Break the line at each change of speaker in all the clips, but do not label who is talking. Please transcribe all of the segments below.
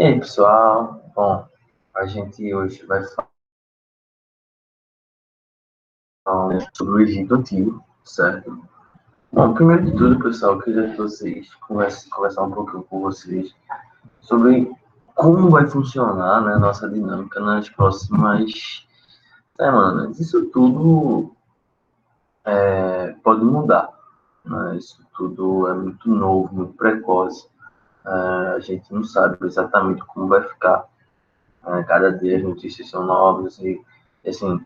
E aí, pessoal? Bom, a gente hoje vai falar sobre o Egito Antigo, certo? Bom, primeiro de tudo, pessoal, eu queria que vocês conversar um pouquinho com vocês sobre como vai funcionar, né, a nossa dinâmica nas próximas semanas. Isso tudo pode mudar, né? Isso tudo é muito novo, muito precoce. A gente não sabe exatamente como vai ficar. Cada dia as notícias são novas e, assim,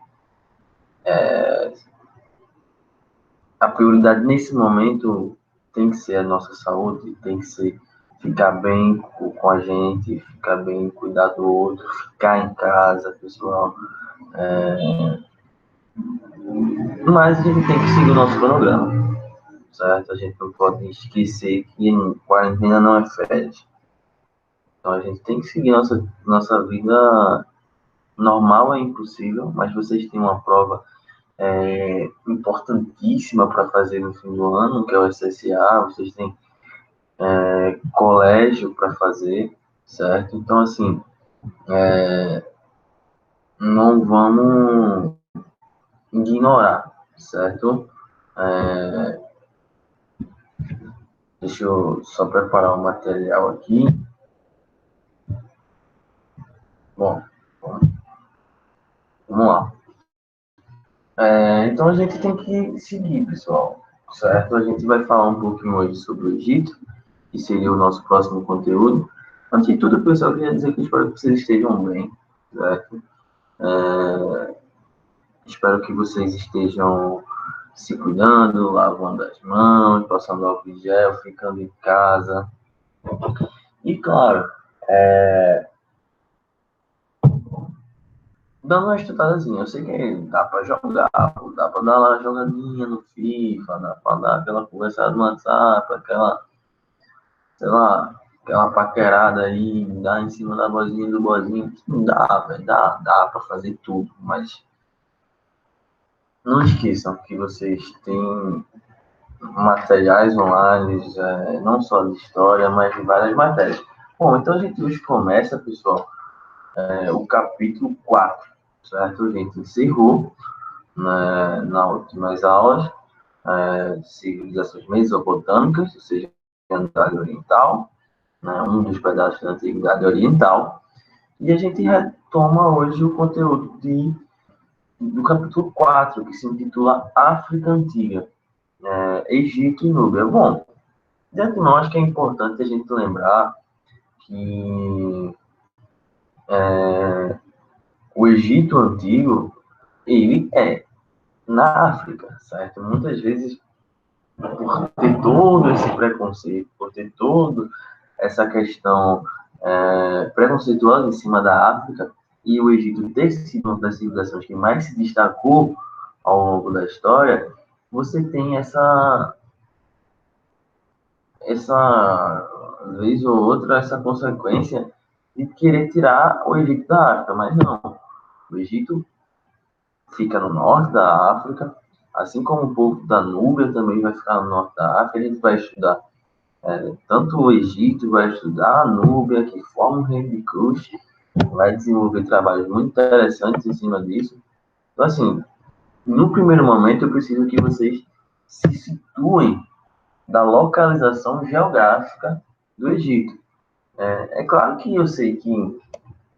a prioridade nesse momento tem que ser a nossa saúde, tem que ser ficar bem com a gente, ficar bem, cuidar do outro, ficar em casa, pessoal. Mas a gente tem que seguir o nosso cronograma, certo? A gente não pode esquecer que quarentena não é férias. Então a gente tem que seguir nossa vida normal, é impossível, mas vocês têm uma prova importantíssima para fazer no fim do ano, que é o SSA, vocês têm colégio para fazer, certo? Então, assim, não vamos ignorar, certo? É, deixa eu só preparar o material aqui. Bom, vamos lá. Então, a gente tem que seguir, pessoal, certo? A gente vai falar um pouquinho hoje sobre o Egito, que seria o nosso próximo conteúdo. Antes de tudo, pessoal, eu queria dizer que eu espero que vocês estejam bem, certo? Espero que vocês estejam se cuidando, lavando as mãos, passando álcool em gel, ficando em casa. E, claro, dando uma estudadazinha. Eu sei que dá para jogar, dá para dar uma jogadinha no FIFA, dá para dar aquela conversada no WhatsApp, aquela, sei lá, aquela paquerada aí, dar em cima da vozinha do bozinho. Dá, velho, dá para fazer tudo, mas não esqueçam que vocês têm materiais online, não só de história, mas de várias matérias. Bom, então a gente hoje começa, pessoal, o capítulo 4, certo? A gente encerrou, né, nas últimas aulas, civilizações mesopotâmicas, ou seja, Antiguidade Oriental, né, um dos pedaços da Antiguidade Oriental, e a gente retoma hoje o conteúdo do capítulo 4, que se intitula África Antiga, Egito e Núbia. Bom, diagnóstico é importante a gente lembrar que o Egito Antigo, ele é na África, certo? Muitas vezes, por ter todo esse preconceito, por ter toda essa questão preconceituosa em cima da África, e o Egito ter sido uma das civilizações que mais se destacou ao longo da história, você tem vez ou outra, essa consequência de querer tirar o Egito da África, mas não. O Egito fica no norte da África, assim como o povo da Núbia também vai ficar no norte da África. A gente vai estudar tanto o Egito, vai estudar a Núbia, que forma o reino de Cush, vai desenvolver trabalhos muito interessantes em cima disso. Então, assim, no primeiro momento, eu preciso que vocês se situem da localização geográfica do Egito. É claro que eu sei que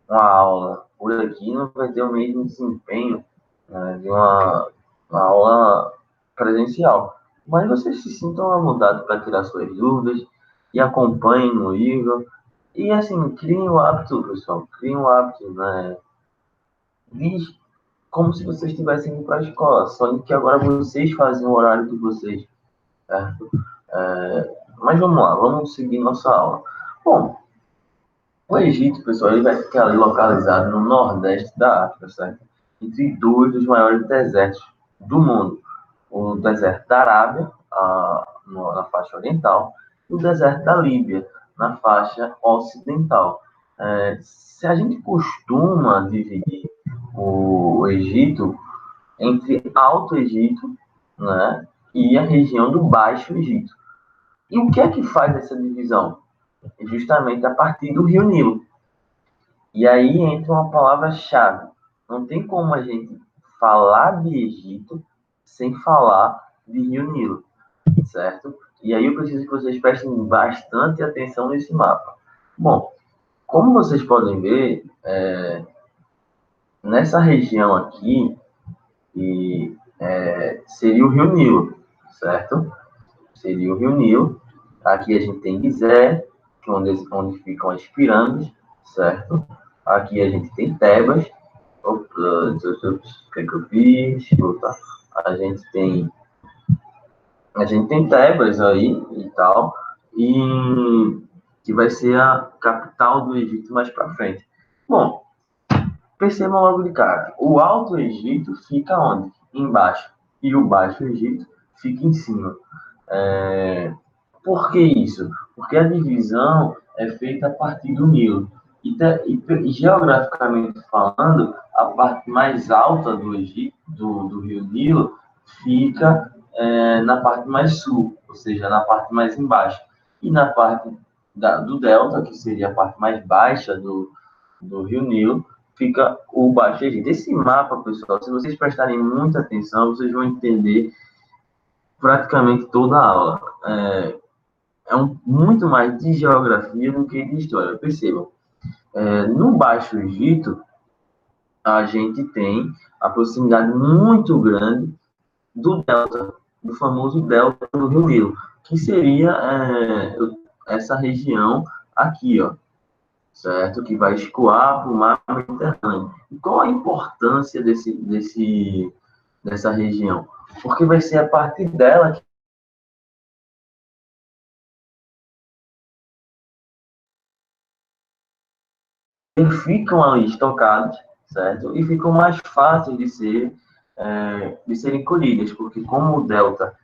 uma aula por aqui não vai ter o mesmo desempenho, né, de uma aula presencial, mas vocês se sintam à vontade para tirar suas dúvidas e acompanhem no livro. E assim, criem o hábito, pessoal, criem o hábito, né? De como se vocês estivessem indo para a escola, só que agora vocês fazem o horário de vocês, certo? Mas vamos lá, vamos seguir nossa aula. Bom, o Egito, pessoal, ele vai ficar ali localizado no nordeste da África, certo? Entre dois dos maiores desertos do mundo. O deserto da Arábia, na faixa oriental, e o deserto da Líbia, na faixa ocidental. Se a gente costuma dividir o Egito entre Alto Egito, né, e a região do Baixo Egito. E o que é que faz essa divisão? É justamente a partir do Rio Nilo. E aí entra uma palavra-chave. Não tem como a gente falar de Egito sem falar de Rio Nilo, certo? E aí eu preciso que vocês prestem bastante atenção nesse mapa. Bom, como vocês podem ver, nessa região aqui, seria o Rio Nilo, certo? Seria o Rio Nilo. Aqui a gente tem Gizé, onde ficam as pirâmides, certo? Aqui a gente tem Tebas. Opa, o que é que eu fiz? Opa. A gente tem Tebas aí e tal, e que vai ser a capital do Egito mais para frente. Bom, percebam logo de cara, o Alto Egito fica onde? Embaixo. E o Baixo Egito fica em cima. Por que isso? Porque a divisão é feita a partir do Nilo. E geograficamente falando, a parte mais alta do Egito, do rio Nilo, fica na parte mais sul, ou seja, na parte mais embaixo. E na parte do delta, que seria a parte mais baixa do rio Nilo, fica o Baixo Egito. Esse mapa, pessoal, se vocês prestarem muita atenção, vocês vão entender praticamente toda a aula. Muito mais de geografia do que de história. Percebam, no Baixo Egito, a gente tem a proximidade muito grande do delta, do famoso delta do Rio Nilo, que seria essa região aqui, ó, certo? Que vai escoar para o mar Mediterrâneo. E qual a importância dessa região? Porque vai ser a partir dela que ficam ali estocados, certo? E ficam mais fáceis de serem colhidas, porque como o delta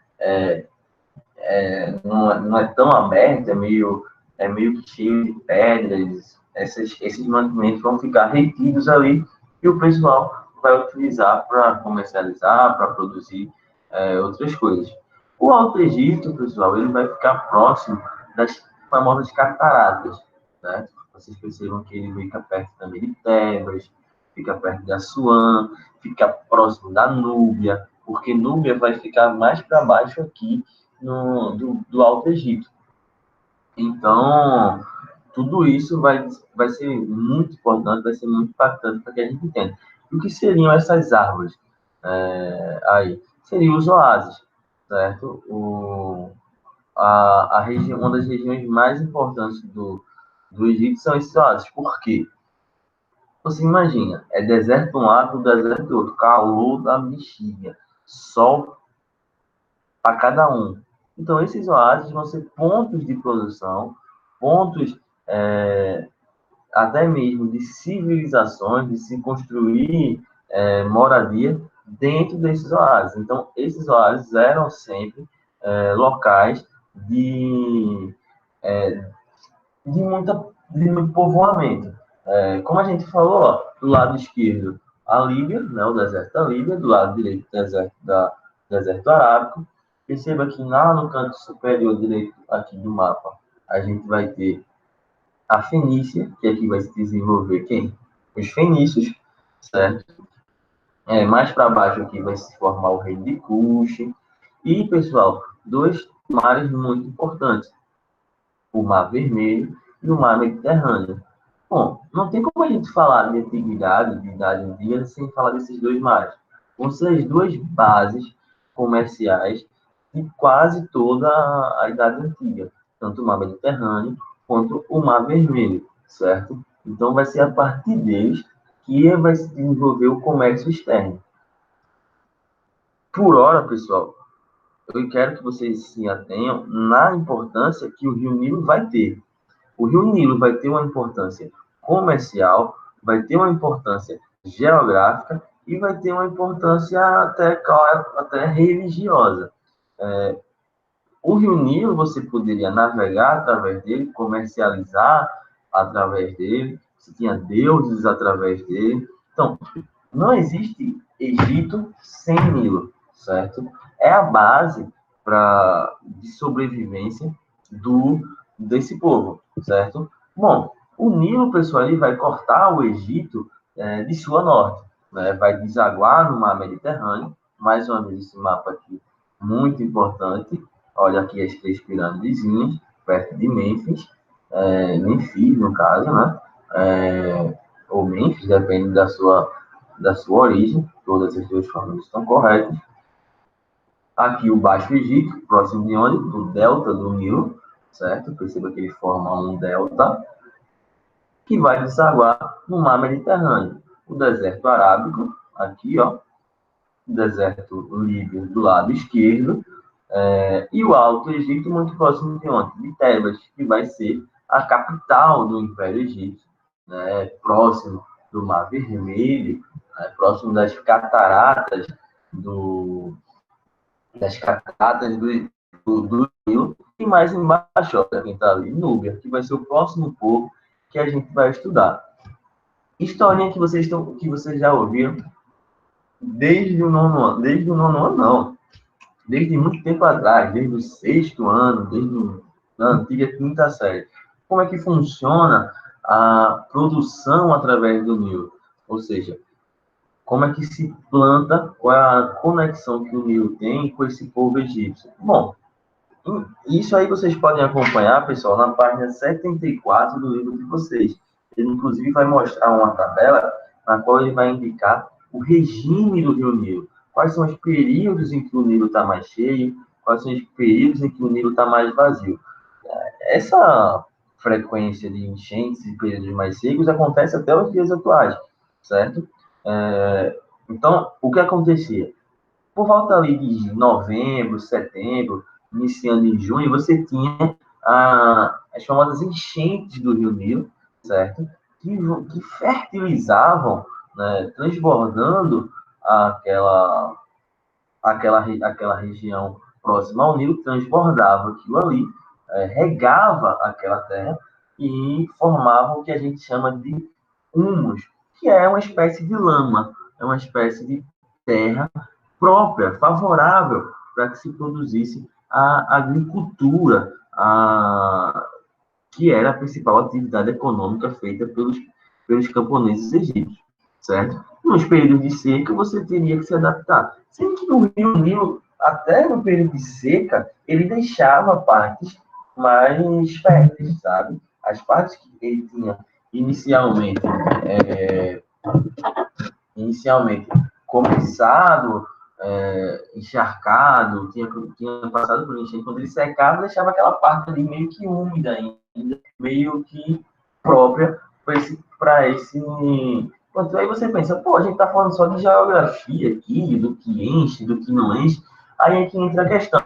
não é tão aberto, é meio que cheio de pedras, esses mantimentos vão ficar retidos ali e o pessoal vai utilizar para comercializar, para produzir outras coisas. O Alto Egito, pessoal, ele vai ficar próximo das famosas cataratas, né? Vocês percebam que ele fica perto também de Tebas, fica perto de Assuã, fica próximo da Núbia, porque Núbia vai ficar mais para baixo aqui do Alto Egito. Então, tudo isso vai ser muito importante, vai ser muito impactante para que a gente entenda. O que seriam essas árvores aí? Seriam os oásis, certo? Uma das regiões mais importantes do Egito são esses oásis. Por quê? Você imagina, é deserto de um lado, deserto do outro, calor da bexiga, sol para cada um. Então, esses oásis vão ser pontos de produção, pontos até mesmo de civilizações, de se construir moradia dentro desses oásis. Então, esses oásis eram sempre locais de, é, de muito povoamento. Como a gente falou, ó, do lado esquerdo, a Líbia, né, o deserto da Líbia, do lado direito, deserto arábico. Perceba que lá no canto superior direito aqui do mapa, a gente vai ter a Fenícia, que aqui vai se desenvolver quem? Os fenícios, certo? Mais para baixo aqui vai se formar o reino de Cush. E, pessoal, dois mares muito importantes, o Mar Vermelho e o Mar Mediterrâneo. Bom, não tem como a gente falar de antiguidade, de idade antiga, sem falar desses dois mares. Vão ser as duas bases comerciais de quase toda a Idade Antiga, tanto o Mar Mediterrâneo quanto o Mar Vermelho, certo? Então, vai ser a partir deles que vai se desenvolver o comércio externo. Por hora, pessoal, eu quero que vocês se atenham na importância que o Rio Nilo vai ter. O Rio Nilo vai ter uma importância comercial, vai ter uma importância geográfica e vai ter uma importância até religiosa. O Rio Nilo, você poderia navegar através dele, comercializar através dele, você tinha deuses através dele. Então, não existe Egito sem Nilo, certo? É a base de sobrevivência desse povo, certo? Bom, O Nilo, pessoal, ele vai cortar o Egito de sul a norte, né? Vai desaguar no mar Mediterrâneo. Mais uma vez, esse mapa aqui, muito importante. Olha aqui as três pirâmidezinhas, perto de Mênfis, Memphis, no caso, né? Ou Mênfis, depende da sua origem. Todas as duas formas estão corretas. Aqui o Baixo Egito, próximo de onde? Do delta do Nilo, certo? Perceba que ele forma um delta que vai desaguar no mar Mediterrâneo. O deserto arábico, aqui, ó, o deserto líbio do lado esquerdo, e o Alto Egito, muito próximo de onde? De Tebas, que vai ser a capital do Império Egípcio, né? Próximo do Mar Vermelho, né? Próximo do, das cataratas do Nilo, e mais embaixo, ó, quem está ali, Núbia, que vai ser o próximo povo que a gente vai estudar. Historinha que vocês já ouviram desde o nono ano, não. Desde muito tempo atrás, desde o sexto ano, desde a antiga quinta série. Como é que funciona a produção através do Nilo? Ou seja, como é que se planta, qual é a conexão que o Nilo tem com esse povo egípcio? Bom, isso aí vocês podem acompanhar, pessoal, na página 74 do livro de vocês. Ele, inclusive, vai mostrar uma tabela na qual ele vai indicar o regime do Rio Nilo. Quais são os períodos em que o Nilo está mais cheio, quais são os períodos em que o Nilo está mais vazio. Essa frequência de enchentes e períodos mais secos acontece até os dias atuais, certo? Então, o que acontecia? Por volta ali de novembro, setembro, iniciando em junho, você tinha as famosas enchentes do Rio Nilo, certo? Que fertilizavam, né, transbordando aquela, aquela região próxima ao Nilo, transbordava aquilo ali, regava aquela terra e formava o que a gente chama de humus, que é uma espécie de lama, é uma espécie de terra própria, favorável para que se produzisse a agricultura, que era a principal atividade econômica feita pelos camponeses egípcios, certo? Nos períodos de seca, você teria que se adaptar. Sendo que no Rio Nilo, até no período de seca, ele deixava partes mais férteis, sabe? As partes que ele tinha inicialmente, é, inicialmente começado, encharcado, tinha passado por enchente, quando ele secava, deixava aquela parte ali meio que úmida ainda, meio que própria para esse. Pronto, aí você pensa, pô, a gente tá falando só de geografia aqui, do que enche, do que não enche, aí é que entra a questão.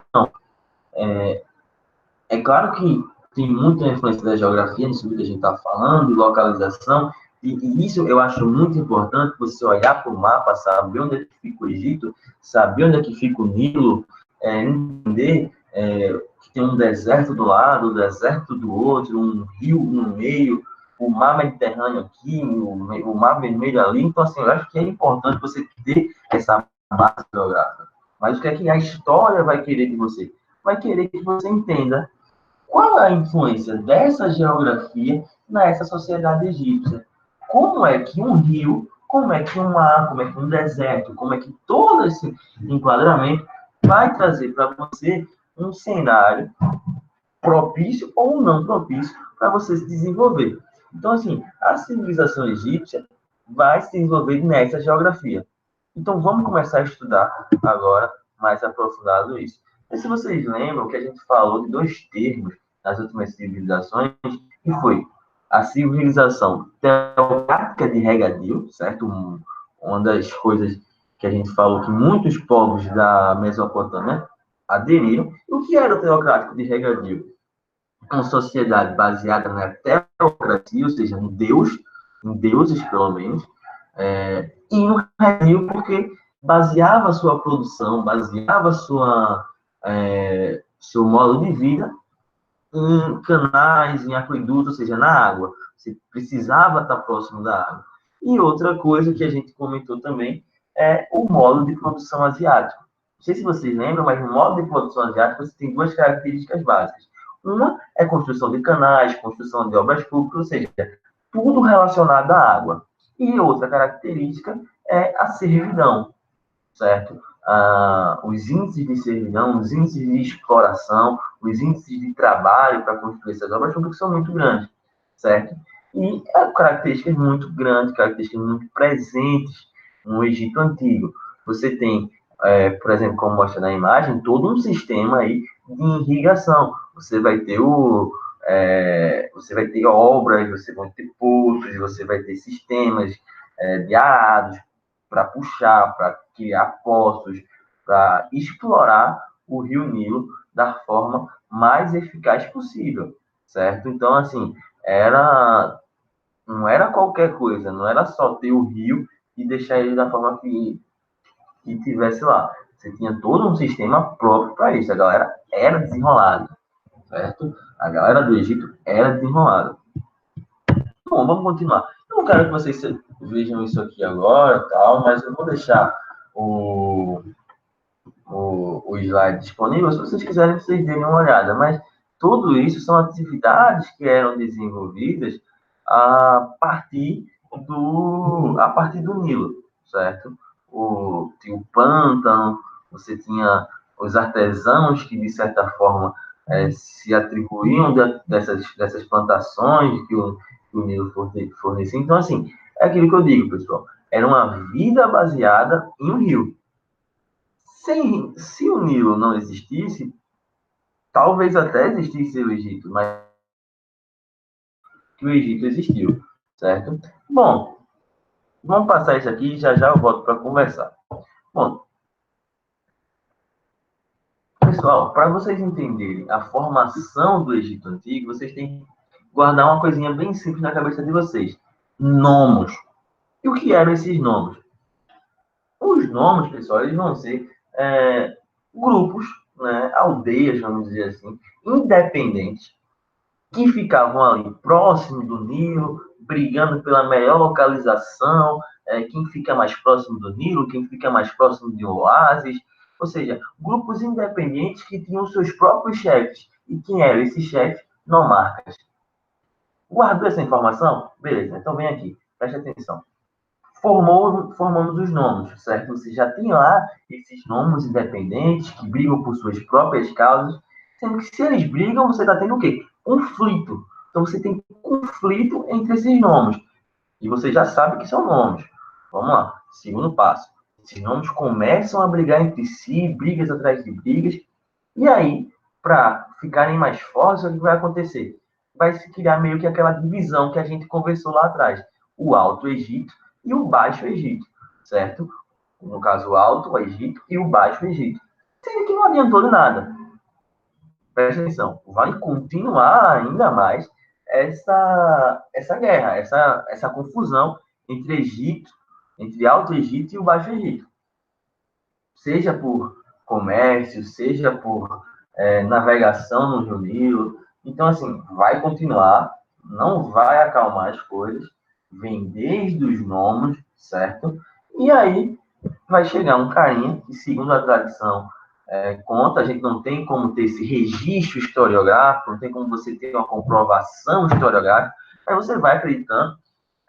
É claro que tem muita influência da geografia nisso que a gente está falando, localização, e isso eu acho muito importante, você olhar para o mapa, saber onde é que fica o Egito, saber onde é que fica o Nilo, entender que tem um deserto do lado, um deserto do outro, um rio no meio, o mar Mediterrâneo aqui, o mar Vermelho ali. Então, assim, eu acho que é importante você ter essa base geográfica. Mas o que é que a história vai querer de você? Vai querer que você entenda qual é a influência dessa geografia nessa sociedade egípcia. Como é que um rio, como é que um mar, como é que um deserto, como é que todo esse enquadramento vai trazer para você um cenário propício ou não propício para você se desenvolver. Então, assim, a civilização egípcia vai se desenvolver nessa geografia. Então, vamos começar a estudar agora mais aprofundado isso. E se vocês lembram que a gente falou de dois termos nas últimas civilizações, que foi a civilização teocrática de regadio, certo? Uma das coisas que a gente falou que muitos povos da Mesopotâmia aderiram. O que era o teocrático de regadio? Uma sociedade baseada na teocracia, ou seja, no Deus, em deuses pelo menos, e no regadio porque baseava sua produção, baseava seu modo de vida em canais, em aquedutos, ou seja, na água. Você precisava estar próximo da água. E outra coisa que a gente comentou também é o modo de produção asiático. Não sei se vocês lembram, mas no modo de produção asiático você tem duas características básicas. Uma é construção de canais, construção de obras públicas, ou seja, tudo relacionado à água. E outra característica é a servidão, certo? Os índices de servidão, os índices de exploração, os índices de trabalho para construir essas obras públicas são muito grandes, certo? E características muito grandes, características muito presentes no Egito Antigo. Você tem, por exemplo, como mostra na imagem, todo um sistema aí de irrigação. Você vai ter você vai ter obras, você vai ter poços, você vai ter sistemas de arados para puxar, para criar poços, para explorar o Rio Nilo da forma mais eficaz possível, certo? Então, assim, não era qualquer coisa, não era só ter o rio e deixar ele da forma que tivesse lá. Você tinha todo um sistema próprio para isso. A galera era desenrolada, certo? A galera do Egito era desenrolada. Bom, vamos continuar. Eu não quero que vocês vejam isso aqui agora, tal, mas eu vou deixar o slide disponível. Se vocês quiserem, vocês deem uma olhada. Mas tudo isso são atividades que eram desenvolvidas a partir do Nilo, certo? Tinha o pântano, você tinha os artesãos que, de certa forma, se atribuíam dessas plantações que o Nilo fornecia. Então, assim, é aquilo que eu digo, pessoal. Era uma vida baseada em um rio. Se o Nilo não existisse, talvez até existisse o Egito, mas que o Egito existiu, certo? Bom, vamos passar isso aqui e já já eu volto para conversar. Bom, pessoal, para vocês entenderem a formação do Egito Antigo, vocês têm que guardar uma coisinha bem simples na cabeça de vocês. Nomos. E o que eram esses nomos? Os nomes, pessoal, eles vão ser grupos, né, aldeias, vamos dizer assim, independentes, que ficavam ali próximo do Nilo, brigando pela melhor localização, quem fica mais próximo do Nilo, quem fica mais próximo de oásis, ou seja, grupos independentes que tinham seus próprios chefes. E quem eram esses chefes? Nomarcas. Guardou essa informação? Beleza, então vem aqui, preste atenção. Formamos os nomes, certo? Você já tem lá esses nomes independentes que brigam por suas próprias causas, sendo que se eles brigam, você está tendo o quê? Conflito. Então você tem conflito entre esses nomes. E você já sabe que são nomes. Vamos lá. Segundo passo. Esses nomes começam a brigar entre si, brigas atrás de brigas. E aí, para ficarem mais fortes, o que vai acontecer? Vai se criar meio que aquela divisão que a gente conversou lá atrás. O Alto Egito e o Baixo Egito, certo? No caso, o Alto Egito e o Baixo Egito. Sendo que não adiantou de nada. Presta atenção. Vai continuar ainda mais essa guerra, essa confusão entre Egito, entre Alto Egito e o Baixo Egito. Seja por comércio, seja por navegação no Rio Nilo. Então, assim, vai continuar, não vai acalmar as coisas, vem desde os nomes, certo? E aí vai chegar um carinha que, segundo a tradição conta, a gente não tem como ter esse registro historiográfico, não tem como você ter uma comprovação historiográfica, aí você vai acreditando,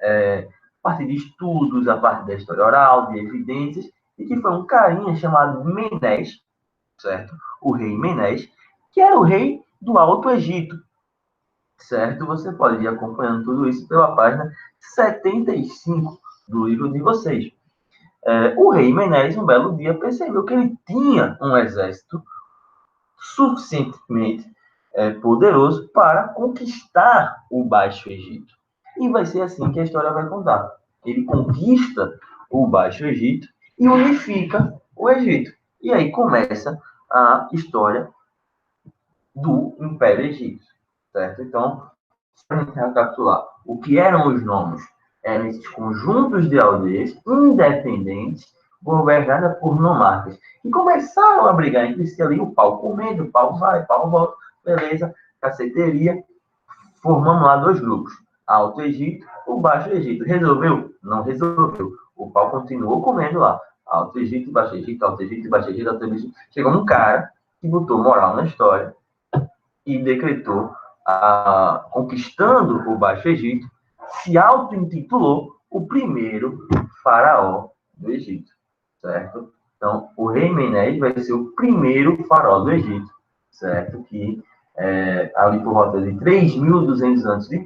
a partir de estudos, a partir da história oral, de evidências, e que foi um carinha chamado Menés, certo? O rei Menés, que era o rei do Alto Egito, certo? Você pode ir acompanhando tudo isso pela página 75 do livro de vocês. O rei Menés, um belo dia, percebeu que ele tinha um exército suficientemente poderoso para conquistar o Baixo Egito. E vai ser assim que a história vai contar. Ele conquista o Baixo Egito e unifica o Egito. E aí começa a história do Império Egípcio, certo? Então, para a gente recapitular, o que eram os nomes? Eram esses conjuntos de aldeias independentes governadas por nomarcas. E começaram a brigar entre si ali, o pau comendo, o pau vai, o pau volta, beleza, caceteria. Formamos lá dois grupos, Alto Egito, o Baixo Egito. Resolveu? Não resolveu. O pau continuou comendo lá. Alto Egito, Baixo Egito, Alto Egito, Baixo Egito, Alto Egito. Chegou um cara que botou moral na história que decretou, conquistando o Baixo Egito, se auto-intitulou o primeiro faraó do Egito, certo? Então, o rei Menes vai ser o primeiro faraó do Egito, certo? Que ali por volta de 3.200 a.C.,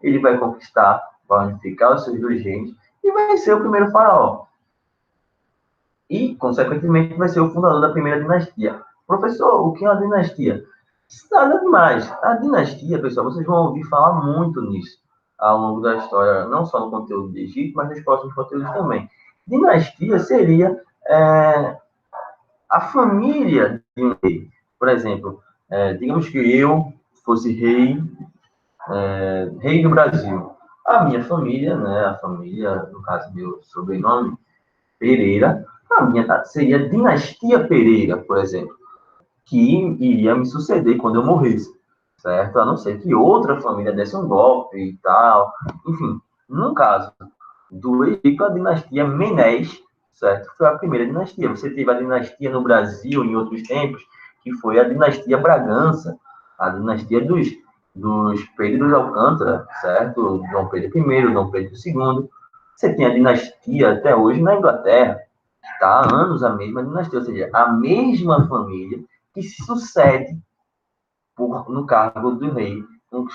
ele vai conquistar, vai unificar os seus dois reinos e vai ser o primeiro faraó. E, consequentemente, vai ser o fundador da primeira dinastia. Professor, o que é uma dinastia? Nada demais. A dinastia, pessoal, vocês vão ouvir falar muito nisso ao longo da história, não só no conteúdo do Egito, mas nos próximos conteúdos também. Dinastia seria a família de um rei. Por exemplo, digamos que eu fosse rei do Brasil. A minha família, né, a família, no caso meu sobrenome, Pereira, a minha seria Dinastia Pereira, por exemplo, que iria me suceder quando eu morresse, certo? A não ser que outra família desse um golpe e tal. Enfim, no caso do Egito, a dinastia Menes, certo? Foi a primeira dinastia. Você teve a dinastia no Brasil em outros tempos, que foi a dinastia Bragança, a dinastia dos Pedro de Alcântara, certo? Dom Pedro I, Dom Pedro II. Você tem a dinastia até hoje na Inglaterra, que está há anos a mesma dinastia, ou seja, a mesma família que se sucede no cargo do rei,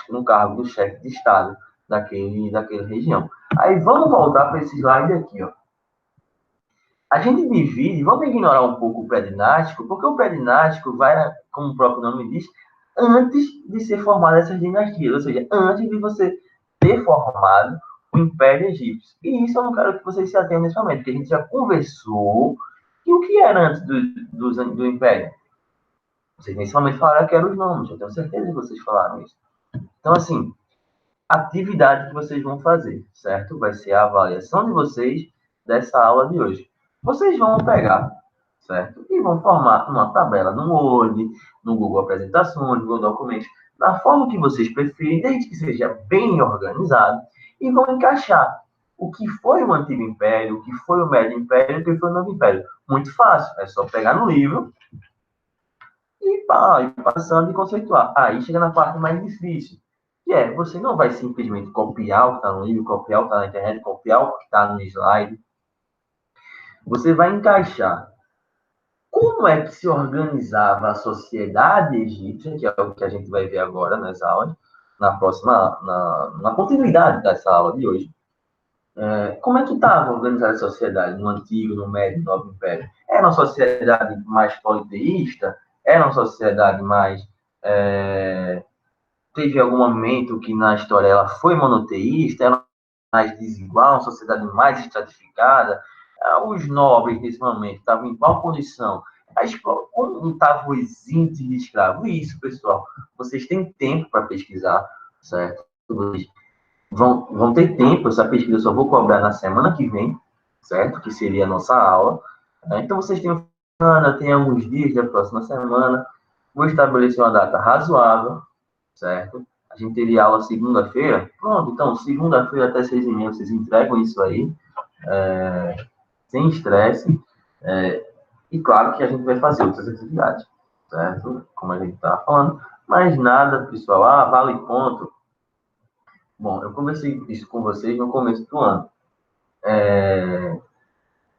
no cargo do chefe de Estado daquela região. Aí vamos voltar para esse slide aqui, ó. A gente divide, vamos ignorar um pouco o pré-dinástico, porque o pré-dinástico vai, como o próprio nome diz, antes de ser formada essas dinastias, ou seja, antes de você ter formado o Império Egípcio. E isso eu não quero que vocês se atenham nesse momento, porque a gente já conversou que o que era antes do Império. Vocês nesse momento falaram que eram os nomes, eu tenho certeza que vocês falaram isso. Então, assim, atividade que vocês vão fazer, certo? Vai ser a avaliação de vocês dessa aula de hoje. Vocês vão pegar, certo? E vão formar uma tabela no Word, no Google Apresentações, no Google Documentos, da forma que vocês preferem, desde que seja bem organizado, e vão encaixar o que foi o Antigo Império, o que foi o Médio Império, o que foi o Novo Império. Muito fácil, é só pegar no livro e passando e conceituar. Aí chega na parte mais difícil, que é, você não vai simplesmente copiar o que está no livro, copiar o que está na internet, copiar o que está no slide. Você vai encaixar como é que se organizava a sociedade egípcia, que é o que a gente vai ver agora nas aulas, na continuidade dessa aula de hoje. Como é que estava organizada a sociedade no Antigo, no Médio e no Novo Império? Era uma sociedade mais politeísta? Era uma sociedade mais... teve algum momento que na história ela foi monoteísta? Era mais desigual, uma sociedade mais estratificada? Os nobres, nesse momento, estavam em qual condição? Como estavam os índices de escravos? Isso, pessoal, vocês têm tempo para pesquisar, certo? Vão ter tempo, essa pesquisa eu só vou cobrar na semana que vem, certo? Que seria a nossa aula. Então, vocês têm tem alguns dias da próxima semana. Vou estabelecer uma data razoável, certo? A gente teria aula segunda-feira. Pronto, então, segunda-feira até 6h30, vocês entregam isso aí, sem estresse. E claro que a gente vai fazer outras atividades, certo? Como a gente estava falando. Mas nada, pessoal, vale ponto. Bom, eu conversei isso com vocês no começo do ano.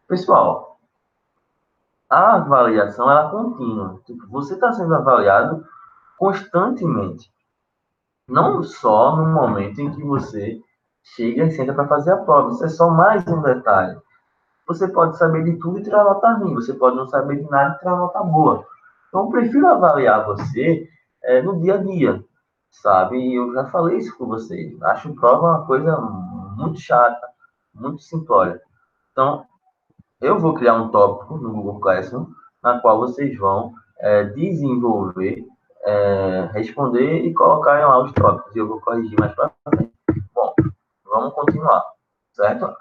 Pessoal, a avaliação ela é contínua. Tipo, você está sendo avaliado constantemente. Não só no momento em que você chega e senta para fazer a prova. Isso é só mais um detalhe. Você pode saber de tudo e tirar nota ruim. Você pode não saber de nada e tirar nota boa. Então, eu prefiro avaliar você no dia a dia, sabe? E eu já falei isso com vocês. Acho prova uma coisa muito chata, muito simplória. Então, eu vou criar um tópico no Google Classroom, na qual vocês vão desenvolver, responder e colocar lá os tópicos. E eu vou corrigir mais para frente. Bom, vamos continuar, certo?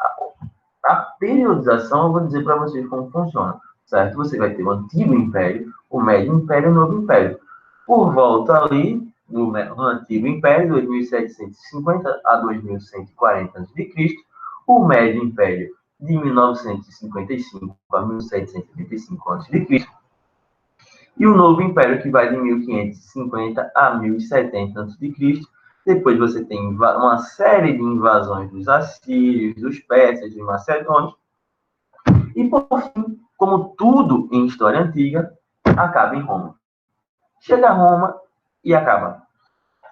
A periodização, eu vou dizer para vocês como funciona, certo? Você vai ter o Antigo Império, o Médio Império e o Novo Império. Por volta ali, no Antigo Império, 2750 a 2140 a.C., o Médio Império, de 1955 a 1785 a.C., E o novo império, que vai de 1550 a 1070 a.C. Depois você tem uma série de invasões dos assírios, dos persas, dos macedônios. E, por fim, como tudo em história antiga, acaba em Roma. Chega a Roma e acaba.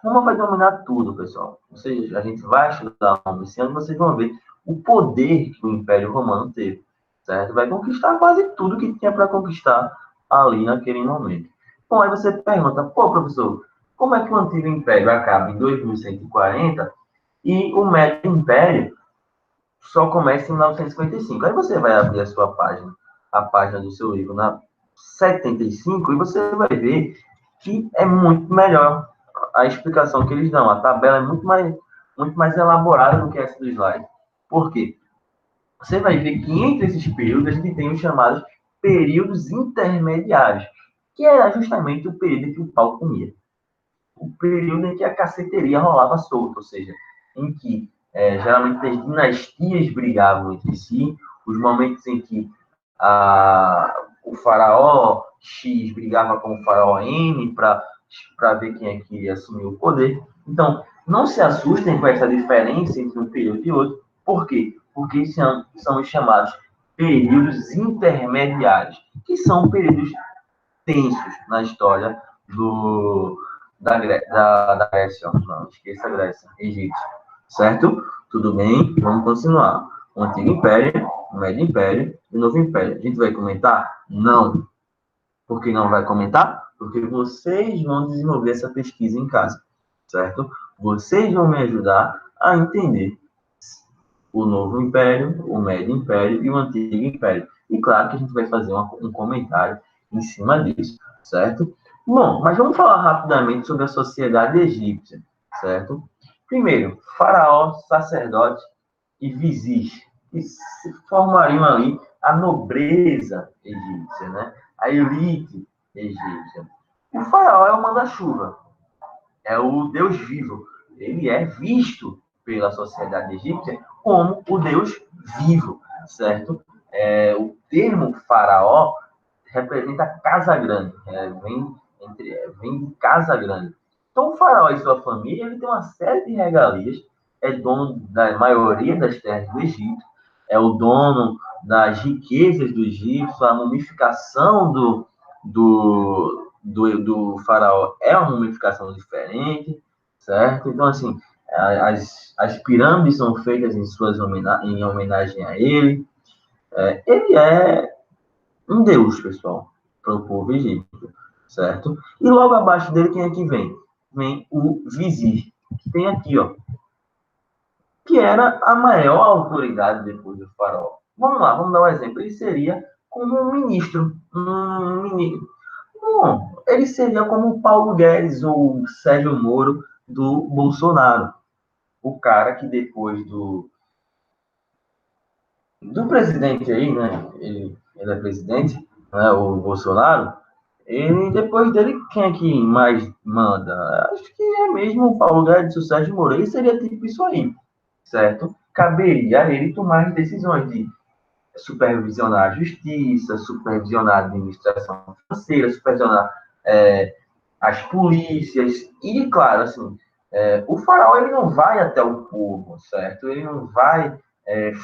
Roma vai dominar tudo, pessoal. Ou seja, a gente vai estudar Roma esse ano, vocês vão ver o poder que o Império Romano teve, certo? Vai conquistar quase tudo que tinha para conquistar ali naquele momento. Bom, aí você pergunta, pô, professor, como é que o Antigo Império acaba em 2140 e o Médio Império só começa em 1955? Aí você vai abrir a sua página, a página do seu livro na 75, e você vai ver que é muito melhor a explicação que eles dão. A tabela é muito mais elaborada do que essa do slide. Por quê? Você vai ver que entre esses períodos a gente tem os chamados períodos intermediários, que era justamente o período em que o pau comia. O período em que a caceteria rolava solta, ou seja, em que geralmente as dinastias brigavam entre si, os momentos em que o faraó X brigava com o faraó N para ver quem é que ia assumir o poder. Então, não se assustem com essa diferença entre um período e outro. Por quê? Porque são os chamados períodos intermediários, que são períodos tensos na história da Grécia. Não, esqueça a Grécia, Egito. Certo? Tudo bem? Vamos continuar. O Antigo Império, o Médio Império e o Novo Império. A gente vai comentar? Não. Por que não vai comentar? Porque vocês vão desenvolver essa pesquisa em casa. Certo? Vocês vão me ajudar a entender o Novo Império, o Médio Império e o Antigo Império. E claro que a gente vai fazer um comentário em cima disso, certo? Bom, mas vamos falar rapidamente sobre a sociedade egípcia, certo? Primeiro, faraó, sacerdote e vizir, que formariam ali a nobreza egípcia, né? A elite egípcia. O faraó é o manda-chuva, é o Deus vivo. Ele é visto pela sociedade egípcia como o Deus vivo, certo? O termo faraó representa casa grande, vem de casa grande. Então, o faraó e sua família ele tem uma série de regalias, é dono da maioria das terras do Egito, é o dono das riquezas do Egito, a mumificação do faraó é uma mumificação diferente, certo? Então, assim, as pirâmides são feitas em homenagem a ele. Ele é um deus, pessoal, para o povo egípcio, certo? E logo abaixo dele, quem é que vem? Vem o vizir, que tem aqui, ó, que era a maior autoridade depois do faraó. Vamos lá, vamos dar um exemplo. Ele seria como um ministro, um ministro. Bom, ele seria como o Paulo Guedes ou o Sérgio Moro do Bolsonaro. O cara que depois do presidente aí, né? Ele é presidente, né? O Bolsonaro. Ele, depois dele, quem é que mais manda? Acho que é mesmo o Paulo Guedes, o Sérgio Moro. Ele seria tipo isso aí, certo? Caberia a ele tomar as decisões de supervisionar a justiça, supervisionar a administração financeira, supervisionar as polícias e, claro, assim, o faraó ele não vai até o povo, certo? Ele não vai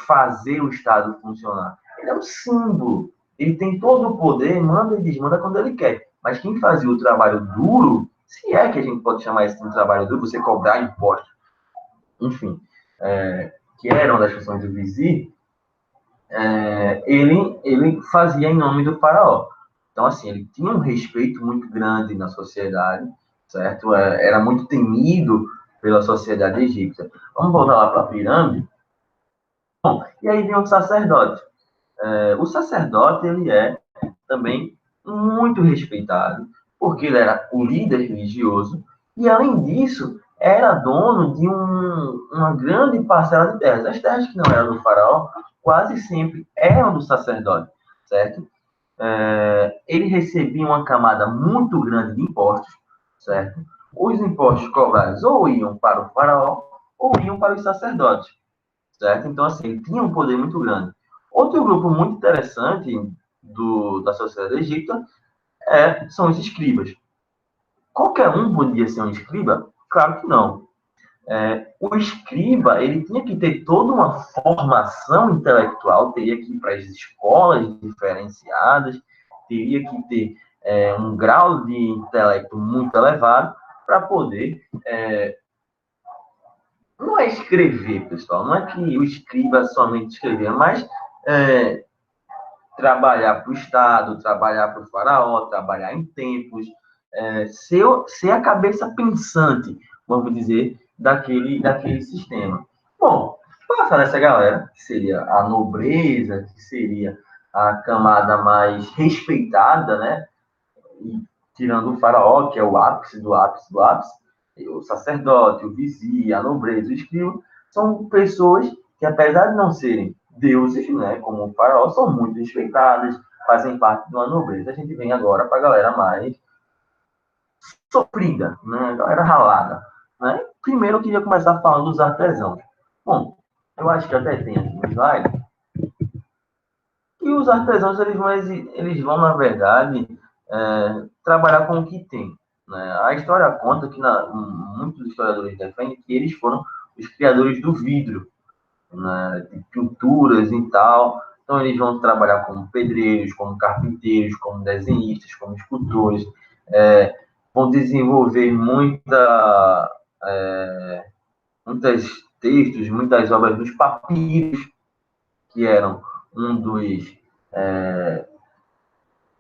fazer o Estado funcionar. Ele é um símbolo. Ele tem todo o poder, manda e desmanda quando ele quer. Mas quem fazia o trabalho duro, se é que a gente pode chamar isso de um trabalho duro, você cobrar impostos, enfim, que era uma das funções do vizir, ele fazia em nome do faraó. Então, assim, ele tinha um respeito muito grande na sociedade, certo? Era muito temido pela sociedade egípcia. Vamos voltar lá para a pirâmide? Bom, e aí vem o sacerdote. O sacerdote, ele é também muito respeitado, porque ele era o líder religioso, e além disso, era dono de uma grande parcela de terras. As terras que não eram do faraó, quase sempre eram do sacerdote, certo? Ele recebia uma camada muito grande de impostos, certo? Os impostos cobrados ou iam para o faraó ou iam para os sacerdotes, certo? Então, assim, ele tinha um poder muito grande. Outro grupo muito interessante da sociedade egípcia são os escribas. Qualquer um podia ser um escriba? Claro que não. O escriba, ele tinha que ter toda uma formação intelectual, teria que ir para as escolas diferenciadas, teria que ter um grau de intelecto muito elevado para poder... não é escrever, pessoal, não é que o escriba somente escrever, mas trabalhar para o Estado, trabalhar para o faraó, trabalhar em templos, ser a cabeça pensante, vamos dizer, daquele sistema. Bom, passar nessa galera, que seria a nobreza, que seria a camada mais respeitada, né? E, tirando o faraó, que é o ápice do ápice do ápice, o sacerdote, o vizir, a nobreza, o escriba, são pessoas que, apesar de não serem deuses, né, como o faraó, são muito respeitadas, fazem parte de uma nobreza. A gente vem agora para a galera mais sofrida, né, a galera ralada. Né? Primeiro, eu queria começar falando dos artesãos. Bom, eu acho que até tem aqui no slide, e os artesãos, eles vão na verdade, trabalhar com o que tem. Né? A história conta que muitos historiadores defendem que eles foram os criadores do vidro, né? De pinturas e tal. Então, eles vão trabalhar como pedreiros, como carpinteiros, como desenhistas, como escultores. Vão desenvolver muitos textos, muitas obras dos papiros, que eram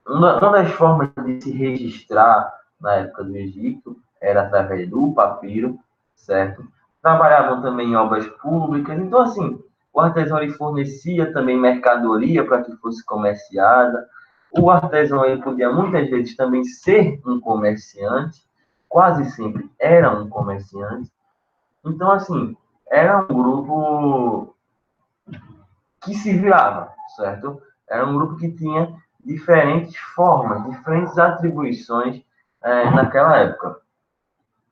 uma das formas de se registrar na época do Egito era através do papiro, certo? Trabalhavam também em obras públicas. Então, assim, o artesão ele fornecia também mercadoria para que fosse comerciada. O artesão ele podia muitas vezes também ser um comerciante, quase sempre era um comerciante. Então, assim, era um grupo que se virava, certo? Era um grupo que tinha diferentes formas, diferentes atribuições naquela época.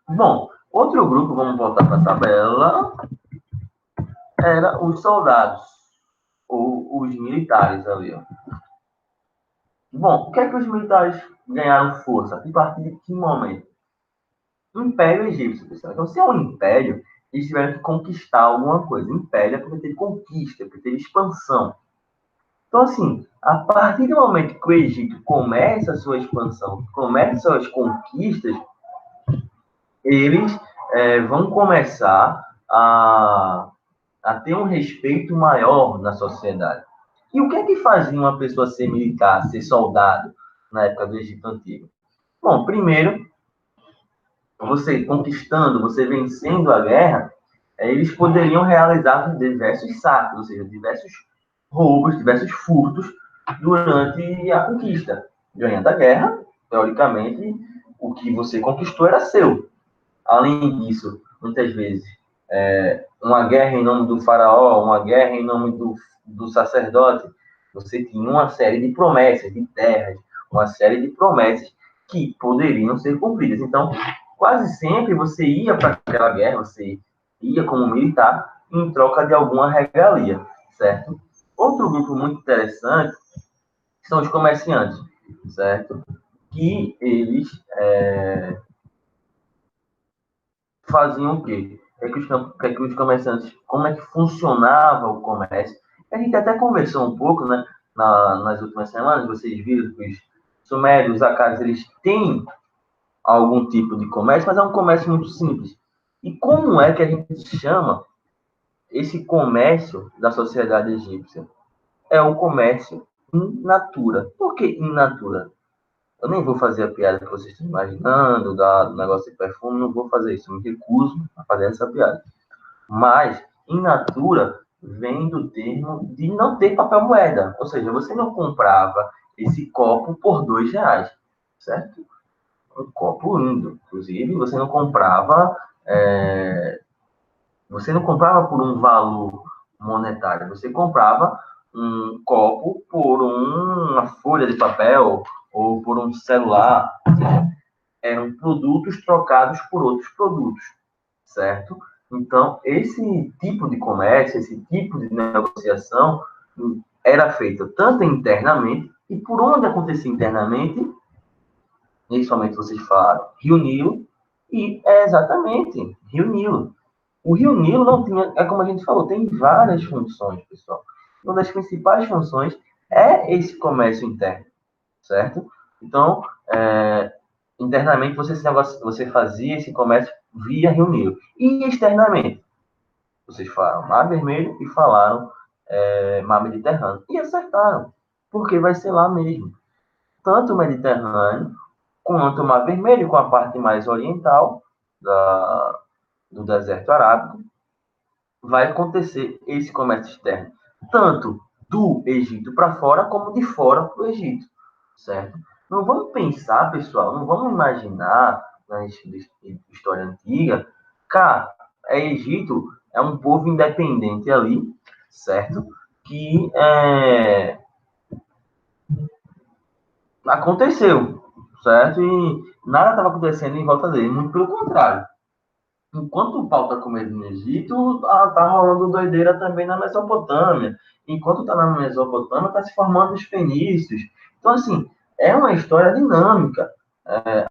Bom, outro grupo, vamos voltar para a tabela, era os soldados, ou os militares ali. Ó. Bom, o que é que os militares ganharam força? A partir de que momento? Império Egípcio, pessoal. Então, se é um império, eles tiveram que conquistar alguma coisa. Império é porque teve conquista, porque teve expansão. Então, assim, a partir do momento que o Egito começa a sua expansão, começa suas conquistas, eles vão começar a ter um respeito maior na sociedade. E o que é que fazia uma pessoa ser militar, ser soldado na época do Egito Antigo? Bom, primeiro, você conquistando, você vencendo a guerra, eles poderiam realizar diversos saques, ou seja, diversos roubos, diversos furtos durante a conquista. Ganhando a guerra, teoricamente, o que você conquistou era seu. Além disso, muitas vezes, uma guerra em nome do faraó, uma guerra em nome do sacerdote, você tinha uma série de promessas, de terras, uma série de promessas que poderiam ser cumpridas. Então, quase sempre você ia para aquela guerra, você ia como militar em troca de alguma regalia, certo? Outro grupo muito interessante são os comerciantes, certo? Que eles faziam o quê? Que os comerciantes, como é que funcionava o comércio? A gente até conversou um pouco, né, nas últimas semanas, vocês viram que os sumérios, os acários, eles têm algum tipo de comércio, mas é um comércio muito simples. E como é que a gente chama esse comércio da sociedade egípcia? É o comércio in natura. Por que in natura? Eu nem vou fazer a piada que vocês estão imaginando, do negócio de perfume, não vou fazer isso, eu me recuso a fazer essa piada. Mas, in natura, vem do termo de não ter papel moeda. Ou seja, você não comprava esse copo por R$ 2, certo? Um copo lindo. Inclusive, você não comprava por um valor monetário, você comprava um copo por uma folha de papel ou por um celular. Ou seja, eram produtos trocados por outros produtos, certo? Então, esse tipo de comércio, esse tipo de negociação era feito tanto internamente, e por onde acontecia internamente? Principalmente vocês falaram Rio Nilo, e é exatamente Rio Nilo. O Rio Nilo não tinha, é como a gente falou, tem várias funções, pessoal. Uma das principais funções é esse comércio interno, certo? Então, internamente você fazia esse comércio via Rio Nilo. E externamente, vocês falaram Mar Vermelho e falaram Mar Mediterrâneo. E acertaram, porque vai ser lá mesmo. Tanto o Mediterrâneo quanto o Mar Vermelho, com a parte mais oriental do deserto arábico, vai acontecer esse comércio externo, tanto do Egito para fora, como de fora para o Egito, certo? Não vamos pensar, pessoal, não vamos imaginar na história antiga, cara, Egito é um povo independente ali, certo? Que aconteceu, certo? E nada estava acontecendo em volta dele, muito pelo contrário. Enquanto o pau está comendo no Egito, tá rolando doideira também na Mesopotâmia. Enquanto está na Mesopotâmia, está se formando os fenícios. Então, assim, é uma história dinâmica.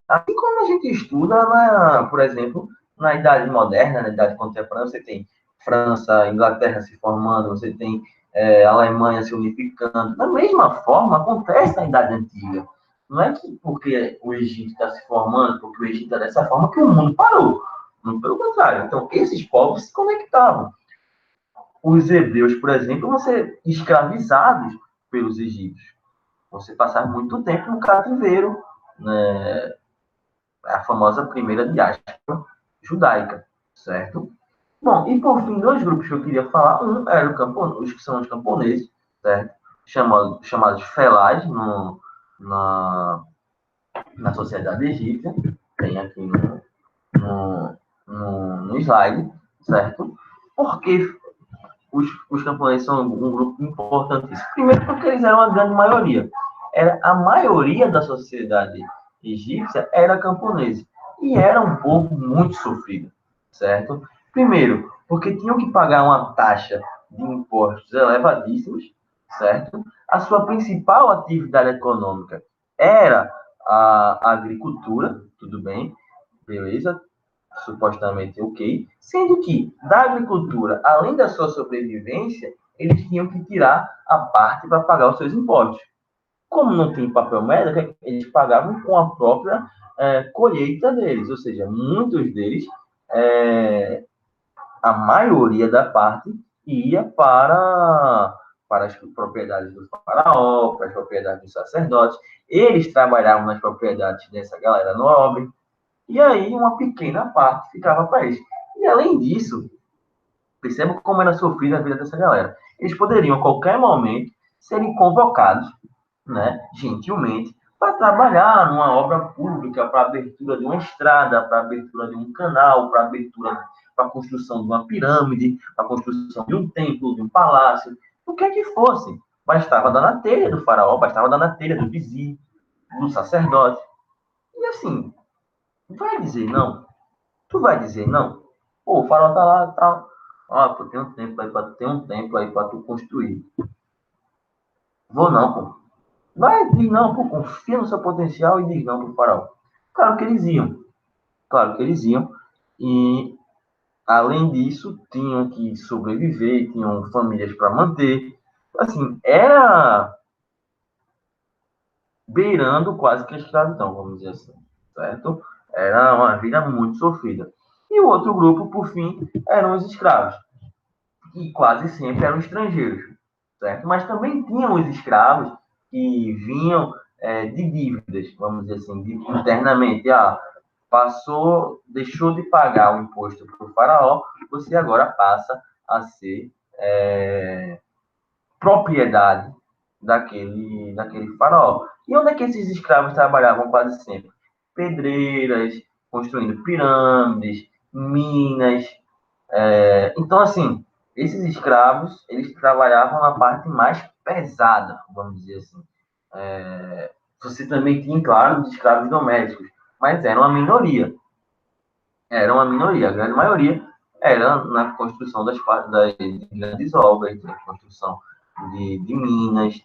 Assim como a gente estuda, por exemplo, na Idade Moderna, na Idade Contemporânea, você tem França, Inglaterra se formando, você tem Alemanha se unificando. Da mesma forma, acontece na Idade Antiga. Não é que porque o Egito está se formando, porque o Egito é dessa forma, que o mundo parou. Muito pelo contrário. Então, esses povos se conectavam. Os hebreus, por exemplo, vão ser escravizados pelos egípcios. Você passar muito tempo no cativeiro, né? A famosa primeira diáspora judaica, certo? Bom, e por fim, dois grupos que eu queria falar. Um era os que são os camponeses, certo? Chamados felais na, na sociedade egípcia. Tem aqui no, no slide, certo? Porque os camponeses são um grupo importantíssimo. Primeiro, porque eles eram a grande maioria. A maioria da sociedade egípcia era camponesa. E era um povo muito sofrido, certo? Primeiro, porque tinham que pagar uma taxa de impostos elevadíssimos, certo? A sua principal atividade econômica era a agricultura, tudo bem, beleza? Supostamente ok, sendo que da agricultura, além da sua sobrevivência, eles tinham que tirar a parte para pagar os seus impostos. Como não tinha papel moeda, eles pagavam com a própria colheita deles, ou seja, muitos deles, a maioria da parte, ia para as propriedades do faraó, para as propriedades dos sacerdotes. Eles trabalhavam nas propriedades dessa galera nobre, e aí uma pequena parte ficava para eles. E além disso, perceba como era sofrida a vida dessa galera. Eles poderiam, a qualquer momento, serem convocados, né, gentilmente, para trabalhar numa obra pública, para abertura de uma estrada, para abertura de um canal, para abertura, para a construção de uma pirâmide, para a construção de um templo, de um palácio, o que é que fosse. Bastava dar na telha do faraó, bastava dar na telha do vizir, do sacerdote. E assim, vai dizer não? Tu vai dizer não? Pô, o farol tá lá e tal. Ó, pô, tem um tempo aí pra tu construir. Vou não, pô. Vai, diz não, pô, confia no seu potencial e diz não pro farol. Claro que eles iam. Claro que eles iam. E, além disso, tinham que sobreviver, tinham famílias para manter. Assim, era beirando quase que a escravidão, vamos dizer assim. Certo? Era uma vida muito sofrida. E o outro grupo, por fim, eram os escravos. E quase sempre eram estrangeiros, certo? Mas também tinham os escravos que vinham de dívidas, vamos dizer assim, internamente. Deixou de pagar o imposto para o faraó, você agora passa a ser propriedade daquele faraó. E onde é que esses escravos trabalhavam quase sempre? Pedreiras, construindo pirâmides, minas, então, assim, esses escravos, eles trabalhavam na parte mais pesada, vamos dizer assim. Você também tinha, claro, os escravos domésticos, mas era uma minoria. Era uma minoria. A grande maioria era na construção das grandes obras, na construção de minas.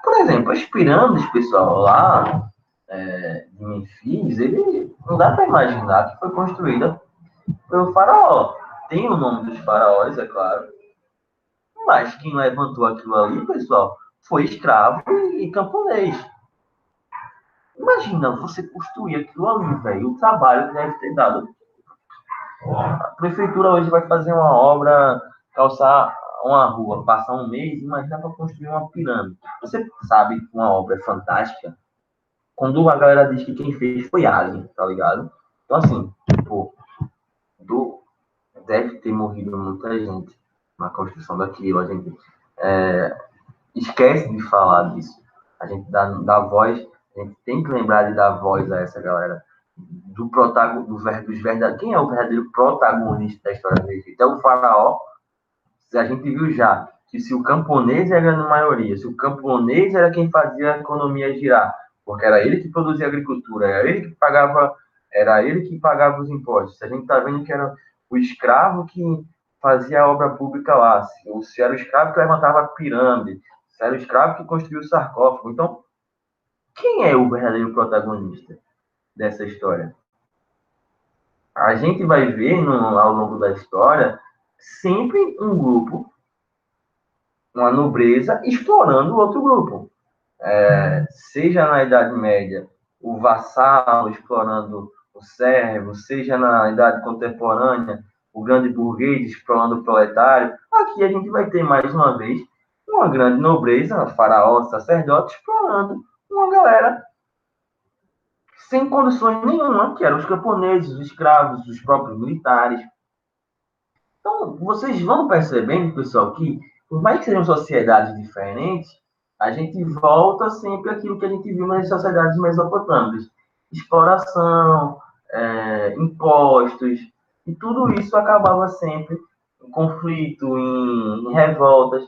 Por exemplo, as pirâmides, pessoal, lá de Memphis, ele não dá para imaginar que foi construída pelo faraó. Tem o nome dos faraós, é claro, mas quem levantou aquilo ali, pessoal, foi escravo e camponês. Imagina você construir aquilo ali, velho, o trabalho que deve ter dado. A prefeitura hoje vai fazer uma obra, calçar uma rua, passar um mês, imagina para construir uma pirâmide. Você sabe que uma obra é fantástica quando a galera diz que quem fez foi Alien, tá ligado? Então, assim, pô, deve ter morrido muita gente na construção daquilo. A gente esquece de falar disso. A gente dá voz, a gente tem que lembrar de dar voz a essa galera. Do protagonista, dos verdadeiros. Quem é o verdadeiro protagonista da história do Egito? É o faraó. A gente viu já que se o camponês era na maioria, se o camponês era quem fazia a economia girar, porque era ele que produzia a agricultura, era ele que pagava os impostos. A gente está vendo que era o escravo que fazia a obra pública lá, se era o escravo que levantava a pirâmide, se era o escravo que construiu o sarcófago. Então, quem é o verdadeiro protagonista dessa história? A gente vai ver ao longo da história sempre um grupo, uma nobreza, explorando o outro grupo. Seja na Idade Média, o vassalo explorando o servo, seja na Idade Contemporânea, o grande burguês explorando o proletário. Aqui a gente vai ter, mais uma vez, uma grande nobreza, faraó, sacerdote, explorando uma galera sem condições nenhuma, que eram os camponeses, os escravos, os próprios militares. Então, vocês vão percebendo, pessoal, que por mais que sejam sociedades diferentes, a gente volta sempre àquilo que a gente viu nas sociedades mesopotâmicas. Exploração, impostos, e tudo isso acabava sempre em conflito, em revoltas.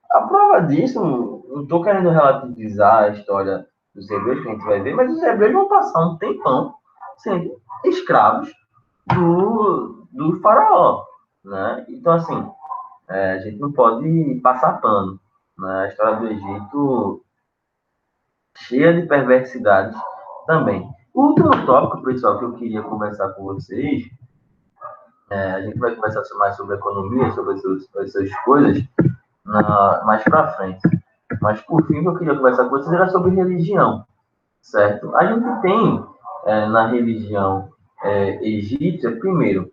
A prova disso, não estou querendo relativizar a história dos hebreus, que a gente vai ver, mas os hebreus vão passar um tempão sendo escravos do faraó, né? Então, assim, a gente não pode passar pano, né? A história do Egito cheia de perversidades também. O último tópico, pessoal, que eu queria conversar com vocês, a gente vai conversar mais sobre economia, sobre essas coisas, mais para frente. Mas, por fim, o que eu queria conversar com vocês era sobre religião, certo? A gente tem, na religião egípcia, primeiro,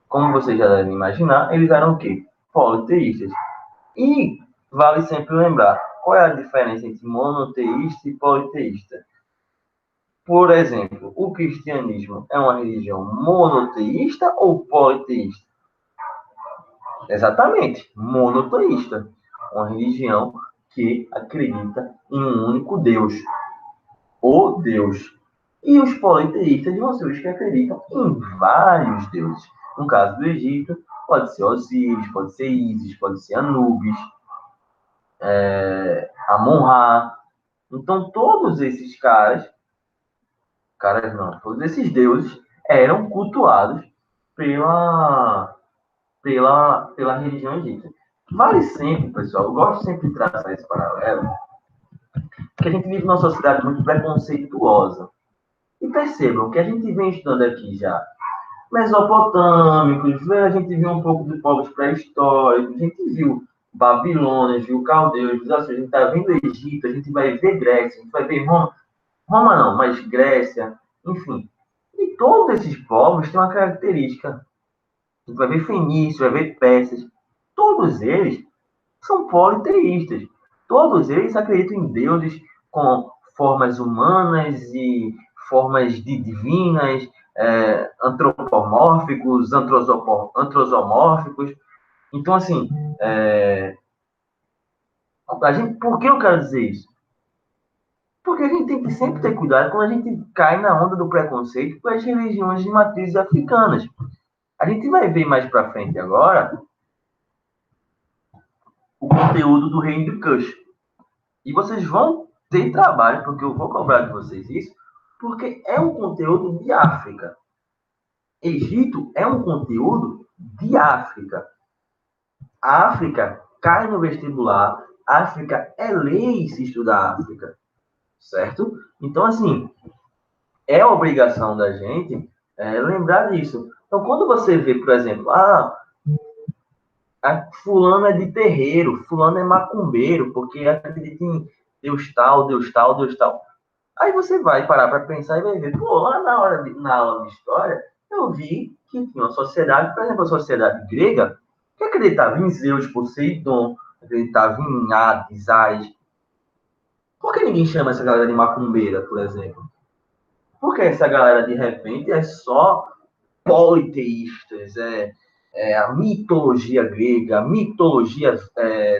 como vocês já devem imaginar, eles eram o quê? Politeístas. E vale sempre lembrar, qual é a diferença entre monoteísta e politeísta? Por exemplo, o cristianismo é uma religião monoteísta ou politeísta? Exatamente, monoteísta. Uma religião que acredita em um único Deus, o Deus. E os politeístas vão ser os que acreditam em vários deuses. No caso do Egito, pode ser Osíris, pode ser Ísis, pode ser Anubis, Amon-Ra. Então, todos esses todos esses deuses eram cultuados pela religião egípcia. Vale sempre, pessoal, eu gosto sempre de traçar esse paralelo, porque a gente vive numa sociedade muito preconceituosa. E percebam que a gente vem estudando aqui já mesopotâmicos, a gente viu um pouco de povos pré-históricos, a gente viu babilônios, viu caldeus, a gente está vendo Egito, a gente vai ver Grécia, a gente vai ver Roma, Roma não, mas Grécia, enfim. E todos esses povos têm uma característica. A gente vai ver fenícios, vai ver persas. Todos eles são politeístas. Todos eles acreditam em deuses com formas humanas e formas divinas, antropomórficos, antrosomórficos. Então, assim, por que eu quero dizer isso? Porque a gente tem que sempre ter cuidado quando a gente cai na onda do preconceito com as religiões de matrizes africanas. A gente vai ver mais para frente agora o conteúdo do reino de Kush. E vocês vão ter trabalho, porque eu vou cobrar de vocês isso, porque é um conteúdo de África. Egito é um conteúdo de África. A África cai no vestibular, África é lei se estudar África. certo? Então, assim, é obrigação da gente lembrar disso. Então, quando você vê, por exemplo, fulano é de terreiro, fulano é macumbeiro, porque acredita em Deus tal, Deus tal, Deus tal. Aí você vai parar para pensar e vai ver, pô, lá na aula de história, eu vi que tinha uma sociedade, por exemplo, a sociedade grega, que acreditava em Zeus, Poseidon, acreditava em Hades, Ares. Por que ninguém chama essa galera de macumbeira, por exemplo? Porque essa galera, de repente, é só politeístas, a mitologia grega, a mitologia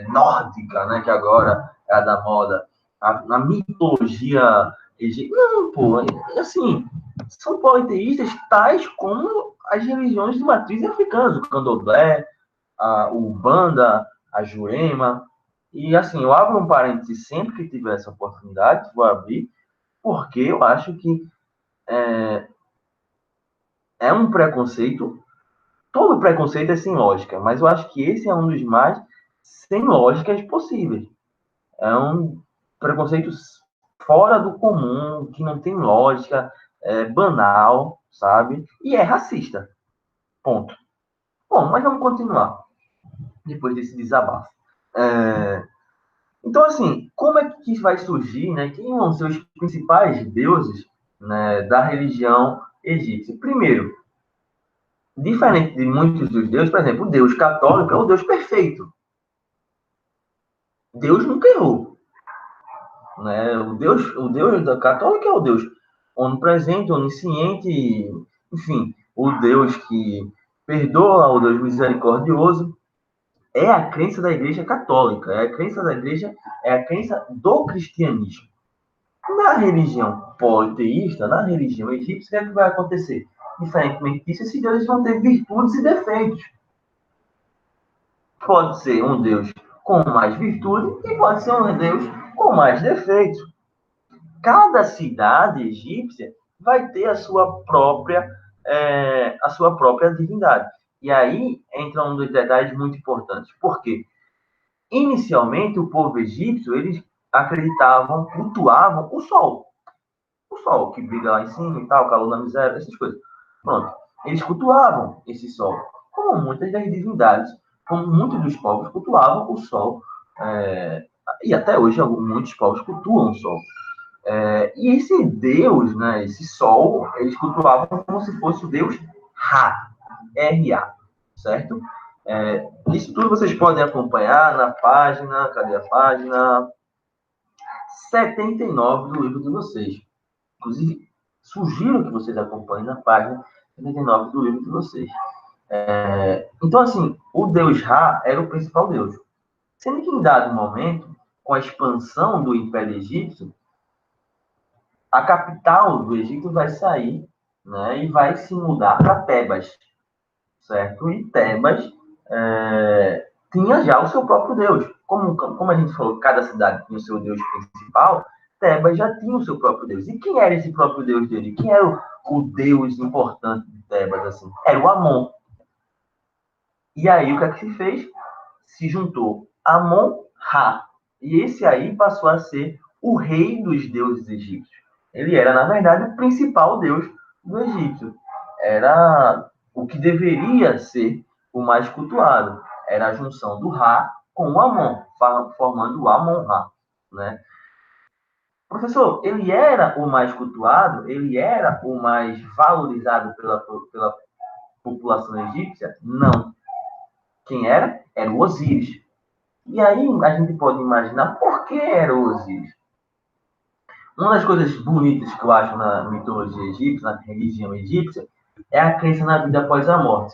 nórdica, né, que agora é a da moda, a mitologia egípcia. Não, pô, assim, são politeístas tais como as religiões de matriz africanas, o candomblé, o Umbanda, a Jurema. E, assim, eu abro um parênteses sempre que tiver essa oportunidade, vou abrir, porque eu acho que é um preconceito. Todo preconceito é sem lógica, mas eu acho que esse é um dos mais sem lógicas possíveis. É um preconceito fora do comum, que não tem lógica, é banal, sabe? E é racista. Ponto. Bom, mas vamos continuar depois desse desabafo. Então, assim, como é que vai surgir, né? Quem vão ser os principais deuses, né, da religião egípcia? Primeiro, diferente de muitos dos deuses, por exemplo, o Deus católico é o Deus perfeito. Deus nunca errou. Né? O Deus da católica é o Deus onipresente, onisciente, enfim, o Deus que perdoa, o Deus misericordioso. É a crença da Igreja Católica, é a crença da Igreja, é a crença do cristianismo. Na religião politeísta, na religião egípcia, o que é que vai acontecer? Diferentemente disso, esses deuses vão ter virtudes e defeitos. Pode ser um Deus com mais virtude e pode ser um Deus com mais defeitos. Cada cidade egípcia vai ter a sua própria divindade. E aí entra um dos detalhes muito importantes. Por quê? Inicialmente, o povo egípcio, eles acreditavam, cultuavam o sol. O sol que brilha lá em cima e tal, o calor da miséria, essas coisas. Pronto. Eles cultuavam esse sol. Como muitas das divindades, como muitos dos povos cultuavam o sol. E até hoje, muitos povos cultuam o sol. E esse Deus, né, esse Sol, eles cultuavam como se fosse o Deus Ra, R-A, certo? Isso tudo vocês podem acompanhar na página, cadê a página? 79 do livro de vocês. Inclusive, sugiro que vocês acompanhem na página 79 do livro de vocês. Então, assim, o Deus Ra era o principal Deus. Sendo que em dado momento, com a expansão do Império Egípcio, a capital do Egito vai sair, né, e vai se mudar para Tebas, certo? E Tebas tinha já o seu próprio Deus. Como a gente falou, cada cidade tinha o seu Deus principal, Tebas já tinha o seu próprio Deus. E quem era esse próprio Deus dele? Quem era o Deus importante de Tebas? Assim? Era o Amon. E aí, o que é que se fez? Se juntou Amon-Ra. E esse aí passou a ser o rei dos deuses egípcios. Ele era, na verdade, o principal deus do Egito. Era o que deveria ser o mais cultuado. Era a junção do Ra com o Amon, formando o Amon-Ra. Né? Professor, ele era o mais cultuado? Ele era o mais valorizado pela população egípcia? Não. Quem era? Era o Osíris. E aí a gente pode imaginar por que era o Osíris. Uma das coisas bonitas que eu acho na mitologia egípcia, na religião egípcia, é a crença na vida após a morte.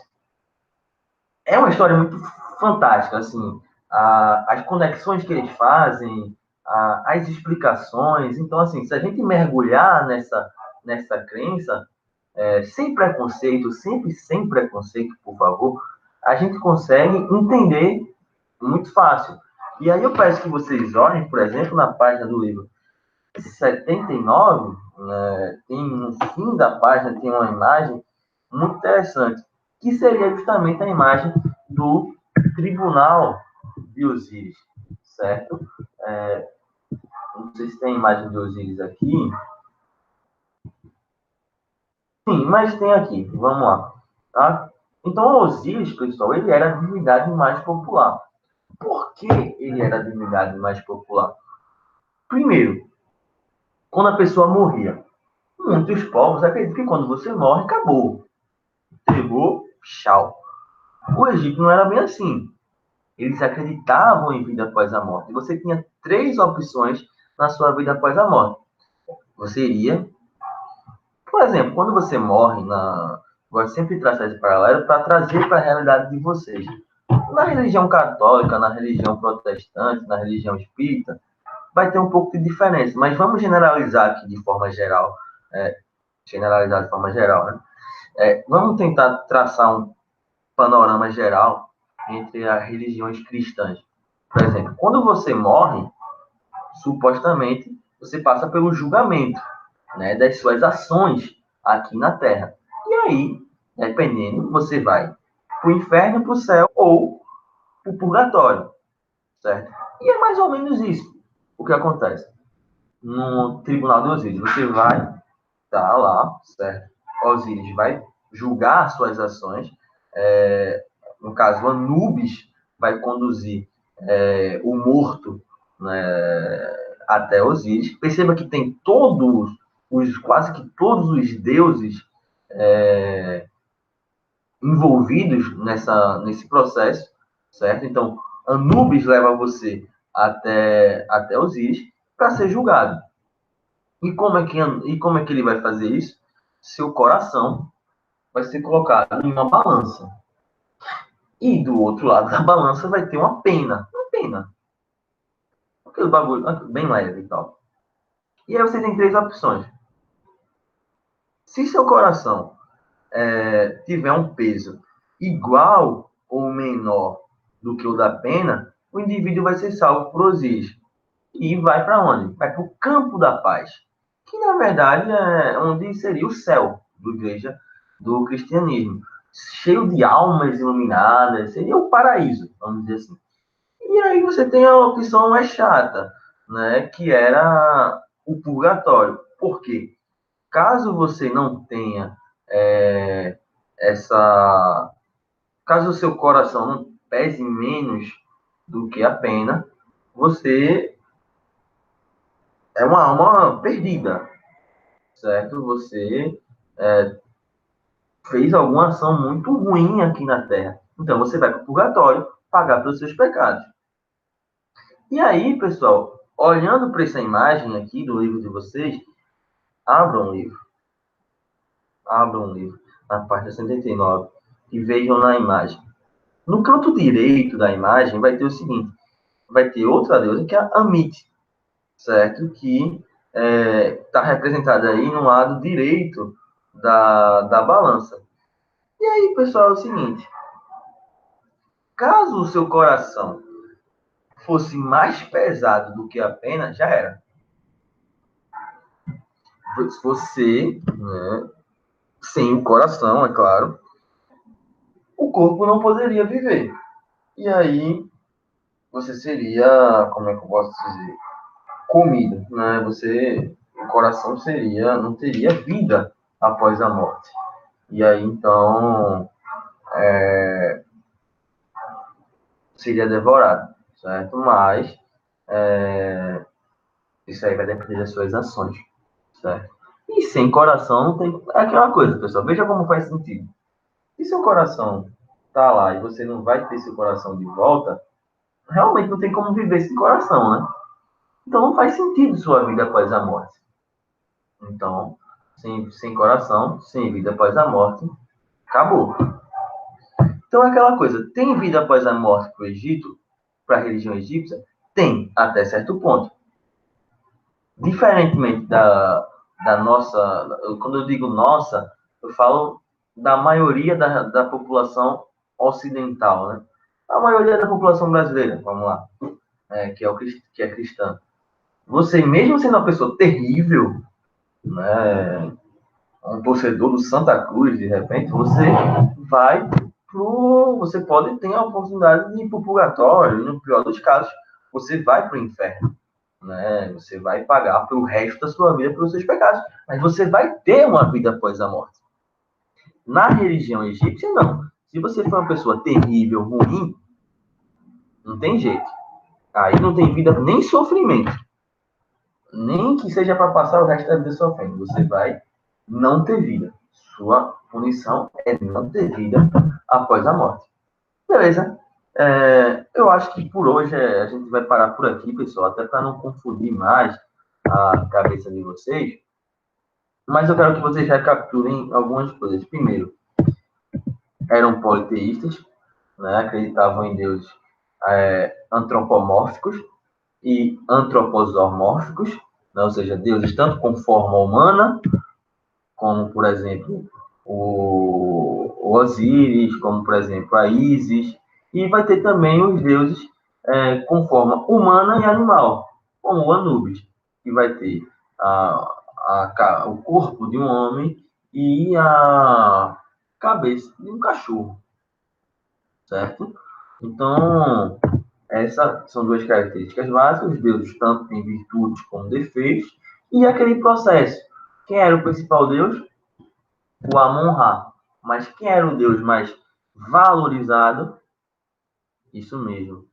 É uma história muito fantástica, assim, as conexões que eles fazem, as explicações. Então, assim, se a gente mergulhar nessa crença, sem preconceito, sempre sem preconceito, por favor, a gente consegue entender muito fácil. E aí eu peço que vocês olhem, por exemplo, na página do livro 79, né, no fim da página tem uma imagem muito interessante, que seria justamente a imagem do Tribunal de Osíris, certo? não sei se tem a imagem de Osíris aqui. Sim, mas tem aqui. Vamos lá. Tá? Então, Osíris, pessoal, ele era a divindade mais popular. Por que ele era a divindade mais popular? Primeiro, quando a pessoa morria, muitos povos acreditam que quando você morre, acabou. Entregou, tchau. O Egito não era bem assim. Eles acreditavam em vida após a morte. Você tinha 3 opções na sua vida após a morte. Você iria, por exemplo, quando você morre, gosto sempre de traçar esse paralelo para trazer para a realidade de vocês. Na religião católica, na religião protestante, na religião espírita, vai ter um pouco de diferença, mas vamos generalizar aqui de forma geral. Generalizar de forma geral, né? Vamos tentar traçar um panorama geral entre as religiões cristãs. Por exemplo, quando você morre, supostamente, você passa pelo julgamento, né, das suas ações aqui na Terra. E aí, dependendo, você vai para o inferno, para o céu ou para o purgatório, certo? E é mais ou menos isso o que acontece no Tribunal de Osíris. Você vai estar lá, certo? Osíris vai julgar as suas ações. No caso, Anubis vai conduzir o morto, né, até Osíris. Perceba que tem quase que todos os deuses envolvidos nesse processo, certo? Então, Anubis leva você até Osíris para ser julgado. E como é que ele vai fazer isso? Seu coração vai ser colocado em uma balança. E do outro lado da balança vai ter uma pena. Uma pena. Aquele bagulho bem leve e tal. E aí você tem 3 opções. Se seu coração tiver um peso igual ou menor do que o da pena, o indivíduo vai ser salvo por Osíris. E vai para onde? Vai para o campo da paz. Que, na verdade, é onde seria o céu do cristianismo. Cheio de almas iluminadas. Seria o paraíso, vamos dizer assim. E aí você tem a opção mais chata, né? Que era o purgatório. Por quê? Caso você não tenha essa... Caso o seu coração não pese menos do que a pena, você é uma alma perdida, certo? Você fez alguma ação muito ruim aqui na Terra. Então você vai para o purgatório pagar pelos seus pecados. E aí, pessoal, olhando para essa imagem aqui do livro de vocês, abram um livro, na página 79, e vejam na imagem. No canto direito da imagem vai ter o seguinte, vai ter outra deusa que é a Amit, certo? Que está representada aí no lado direito da balança. E aí, pessoal, é o seguinte, caso o seu coração fosse mais pesado do que a pena, já era. Você, né, sem o coração, é claro, o corpo não poderia viver. E aí, você seria, como é que eu posso dizer, comido, né? O coração não teria vida após a morte. E aí, então, seria devorado, certo? Mas, isso aí vai depender das suas ações, certo? E sem coração não tem... É aquela coisa, pessoal, veja como faz sentido. Se seu coração tá lá e você não vai ter seu coração de volta, realmente não tem como viver sem coração, né? Então não faz sentido sua vida após a morte. Então, sem coração, sem vida após a morte, acabou. Então é aquela coisa, tem vida após a morte para o Egito, para a religião egípcia? Tem, até certo ponto. Diferentemente da nossa, quando eu digo nossa, eu falo da maioria da população ocidental, né? A maioria da população brasileira, vamos lá, que é cristã. Você, mesmo sendo uma pessoa terrível, né, um torcedor do Santa Cruz, de repente, você pode ter a oportunidade de ir para o purgatório, e no pior dos casos, você vai para o inferno. né? Você vai pagar pelo resto da sua vida pelos seus pecados, mas você vai ter uma vida após a morte. Na religião egípcia, não. Se você for uma pessoa terrível, ruim, não tem jeito. Aí não tem vida nem sofrimento. Nem que seja para passar o resto da vida sofrendo. Você vai não ter vida. Sua punição é não ter vida após a morte. Beleza? Eu acho que por hoje a gente vai parar por aqui, pessoal, até para não confundir mais a cabeça de vocês. Mas eu quero que vocês recapturem algumas coisas. Primeiro, eram politeístas, né? Acreditavam em deuses antropomórficos e antroposomórficos, né? Ou seja, deuses tanto com forma humana, como, por exemplo, o Osíris, como, por exemplo, a Ísis, e vai ter também os deuses com forma humana e animal, como o Anubis, que vai ter o corpo de um homem e a cabeça de um cachorro, certo? Então, essas são duas características básicas. Os deuses tanto têm virtudes como defeitos. E aquele processo. Quem era o principal deus? O Amon-Ra. Mas quem era o deus mais valorizado? Isso mesmo.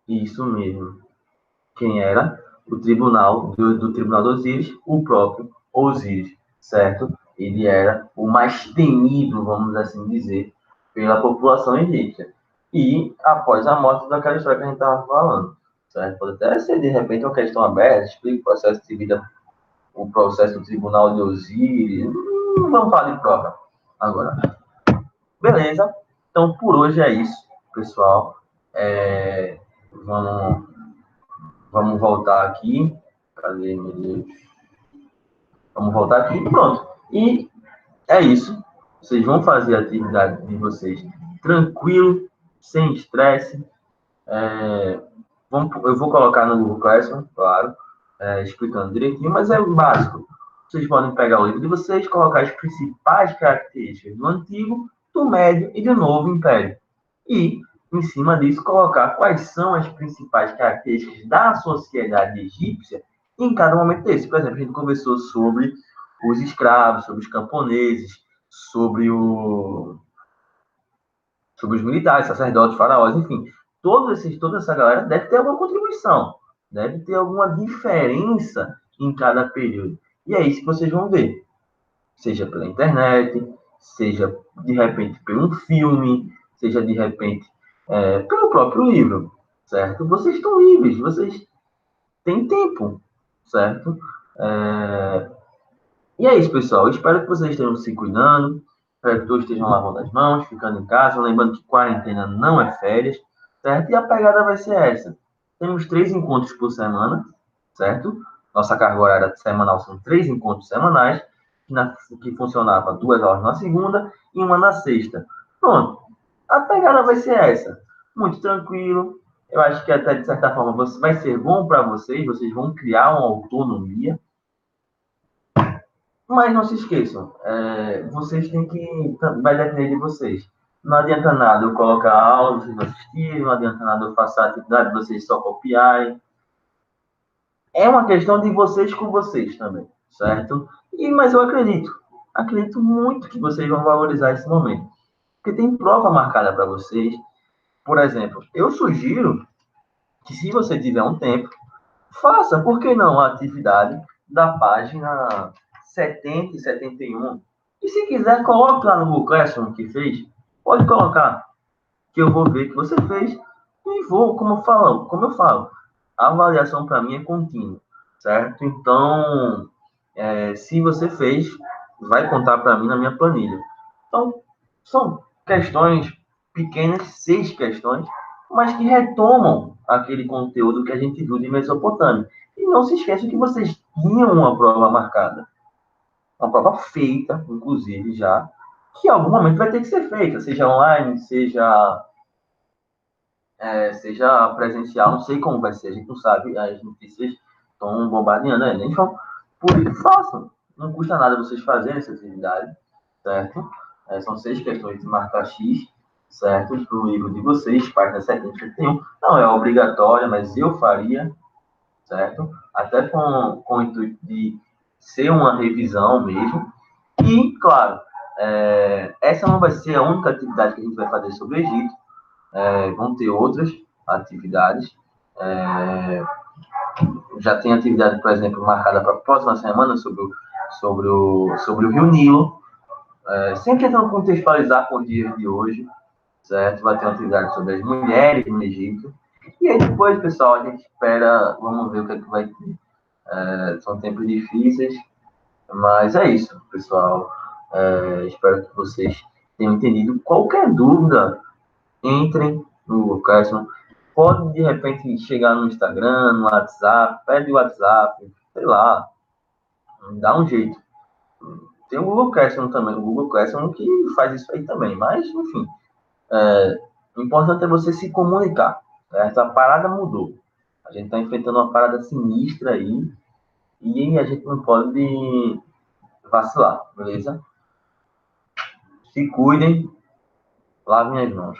Isso mesmo. Quem era? O tribunal, do tribunal de Osíris, o próprio Osíris, certo? Ele era o mais temido, vamos assim dizer, pela população egípcia. E após a morte daquela história que a gente estava falando, certo? Pode até ser, de repente, uma questão aberta, explica o processo de vida, o processo do tribunal de Osíris, vamos falar de prova agora. Beleza? Então, por hoje é isso, pessoal. Vamos Vamos voltar aqui. Cadê, meu Deus? Vamos voltar aqui. Pronto. E é isso. Vocês vão fazer a atividade de vocês tranquilo, sem estresse. Eu vou colocar no Google Classroom, claro, explicando direitinho, mas é básico. Vocês podem pegar o livro de vocês, colocar as principais características do antigo, do médio e do novo império. E, em cima disso, colocar quais são as principais características da sociedade egípcia em cada momento desse. Por exemplo, a gente conversou sobre os escravos, sobre os camponeses, sobre os militares, sacerdotes, faraós, enfim. Toda essa galera deve ter alguma contribuição, deve ter alguma diferença em cada período. E é isso que vocês vão ver. Seja pela internet, seja de repente por um filme, seja de repente pelo próprio livro, certo? Vocês estão livres, vocês têm tempo, certo? E é isso, pessoal. Eu espero que vocês estejam se cuidando, espero que todos estejam lavando as mãos, ficando em casa, lembrando que quarentena não é férias, certo? E a pegada vai ser essa. Temos 3 encontros por semana, certo? Nossa carga horária semanal são 3 encontros semanais, que funcionava 2 horas na segunda e uma na sexta. Pronto. A pegada vai ser essa. Muito tranquilo. Eu acho que até, de certa forma, vai ser bom para vocês vão criar uma autonomia. Mas não se esqueçam, vocês têm que. Vai depender de vocês. Não adianta nada eu colocar a aula, vocês assistirem, não adianta nada eu passar a atividade, vocês só copiarem. É uma questão de vocês com vocês também, certo? Mas eu acredito muito que vocês vão valorizar esse momento. Porque tem prova marcada para vocês. Por exemplo, eu sugiro que se você tiver um tempo, faça, por que não, a atividade da página 70 e 71. E se quiser, coloque lá no Google Classroom que fez. Pode colocar, que eu vou ver que você fez e vou, como eu falo, a avaliação para mim é contínua, certo? Então, se você fez, vai contar para mim na minha planilha. Então, são questões pequenas, 6 questões, mas que retomam aquele conteúdo que a gente viu de Mesopotâmia. E não se esqueça que vocês tinham uma prova marcada, uma prova feita, inclusive, já, que em algum momento vai ter que ser feita, seja online, seja presencial, não sei como vai ser, a gente não sabe, as notícias estão bombardeando ainda. Então, por isso, façam. Não custa nada vocês fazerem essa atividade, certo? São 6 questões de marca X, certo? Para o livro de vocês, página 771. Não é obrigatória, mas eu faria, certo? Até com o intuito de ser uma revisão mesmo. E, claro, essa não vai ser a única atividade que a gente vai fazer sobre o Egito. Vão ter outras atividades. Já tem atividade, por exemplo, marcada para a próxima semana sobre o Rio Nilo. Sempre tentando contextualizar com os dias de hoje, certo? Vai ter uma atividade sobre as mulheres no Egito. E aí depois, pessoal, a gente espera, vamos ver o que é que vai ter. São tempos difíceis, mas é isso, pessoal. Espero que vocês tenham entendido. Qualquer dúvida, entrem no Google Classroom. Pode, de repente, chegar no Instagram, no WhatsApp, pede o WhatsApp, sei lá, dá um jeito. Tem o Google Classroom também, o Google Classroom que faz isso aí também, mas, enfim, o importante é você se comunicar. Essa parada mudou. A gente está enfrentando uma parada sinistra aí e a gente não pode vacilar, beleza? Se cuidem, lavem as mãos.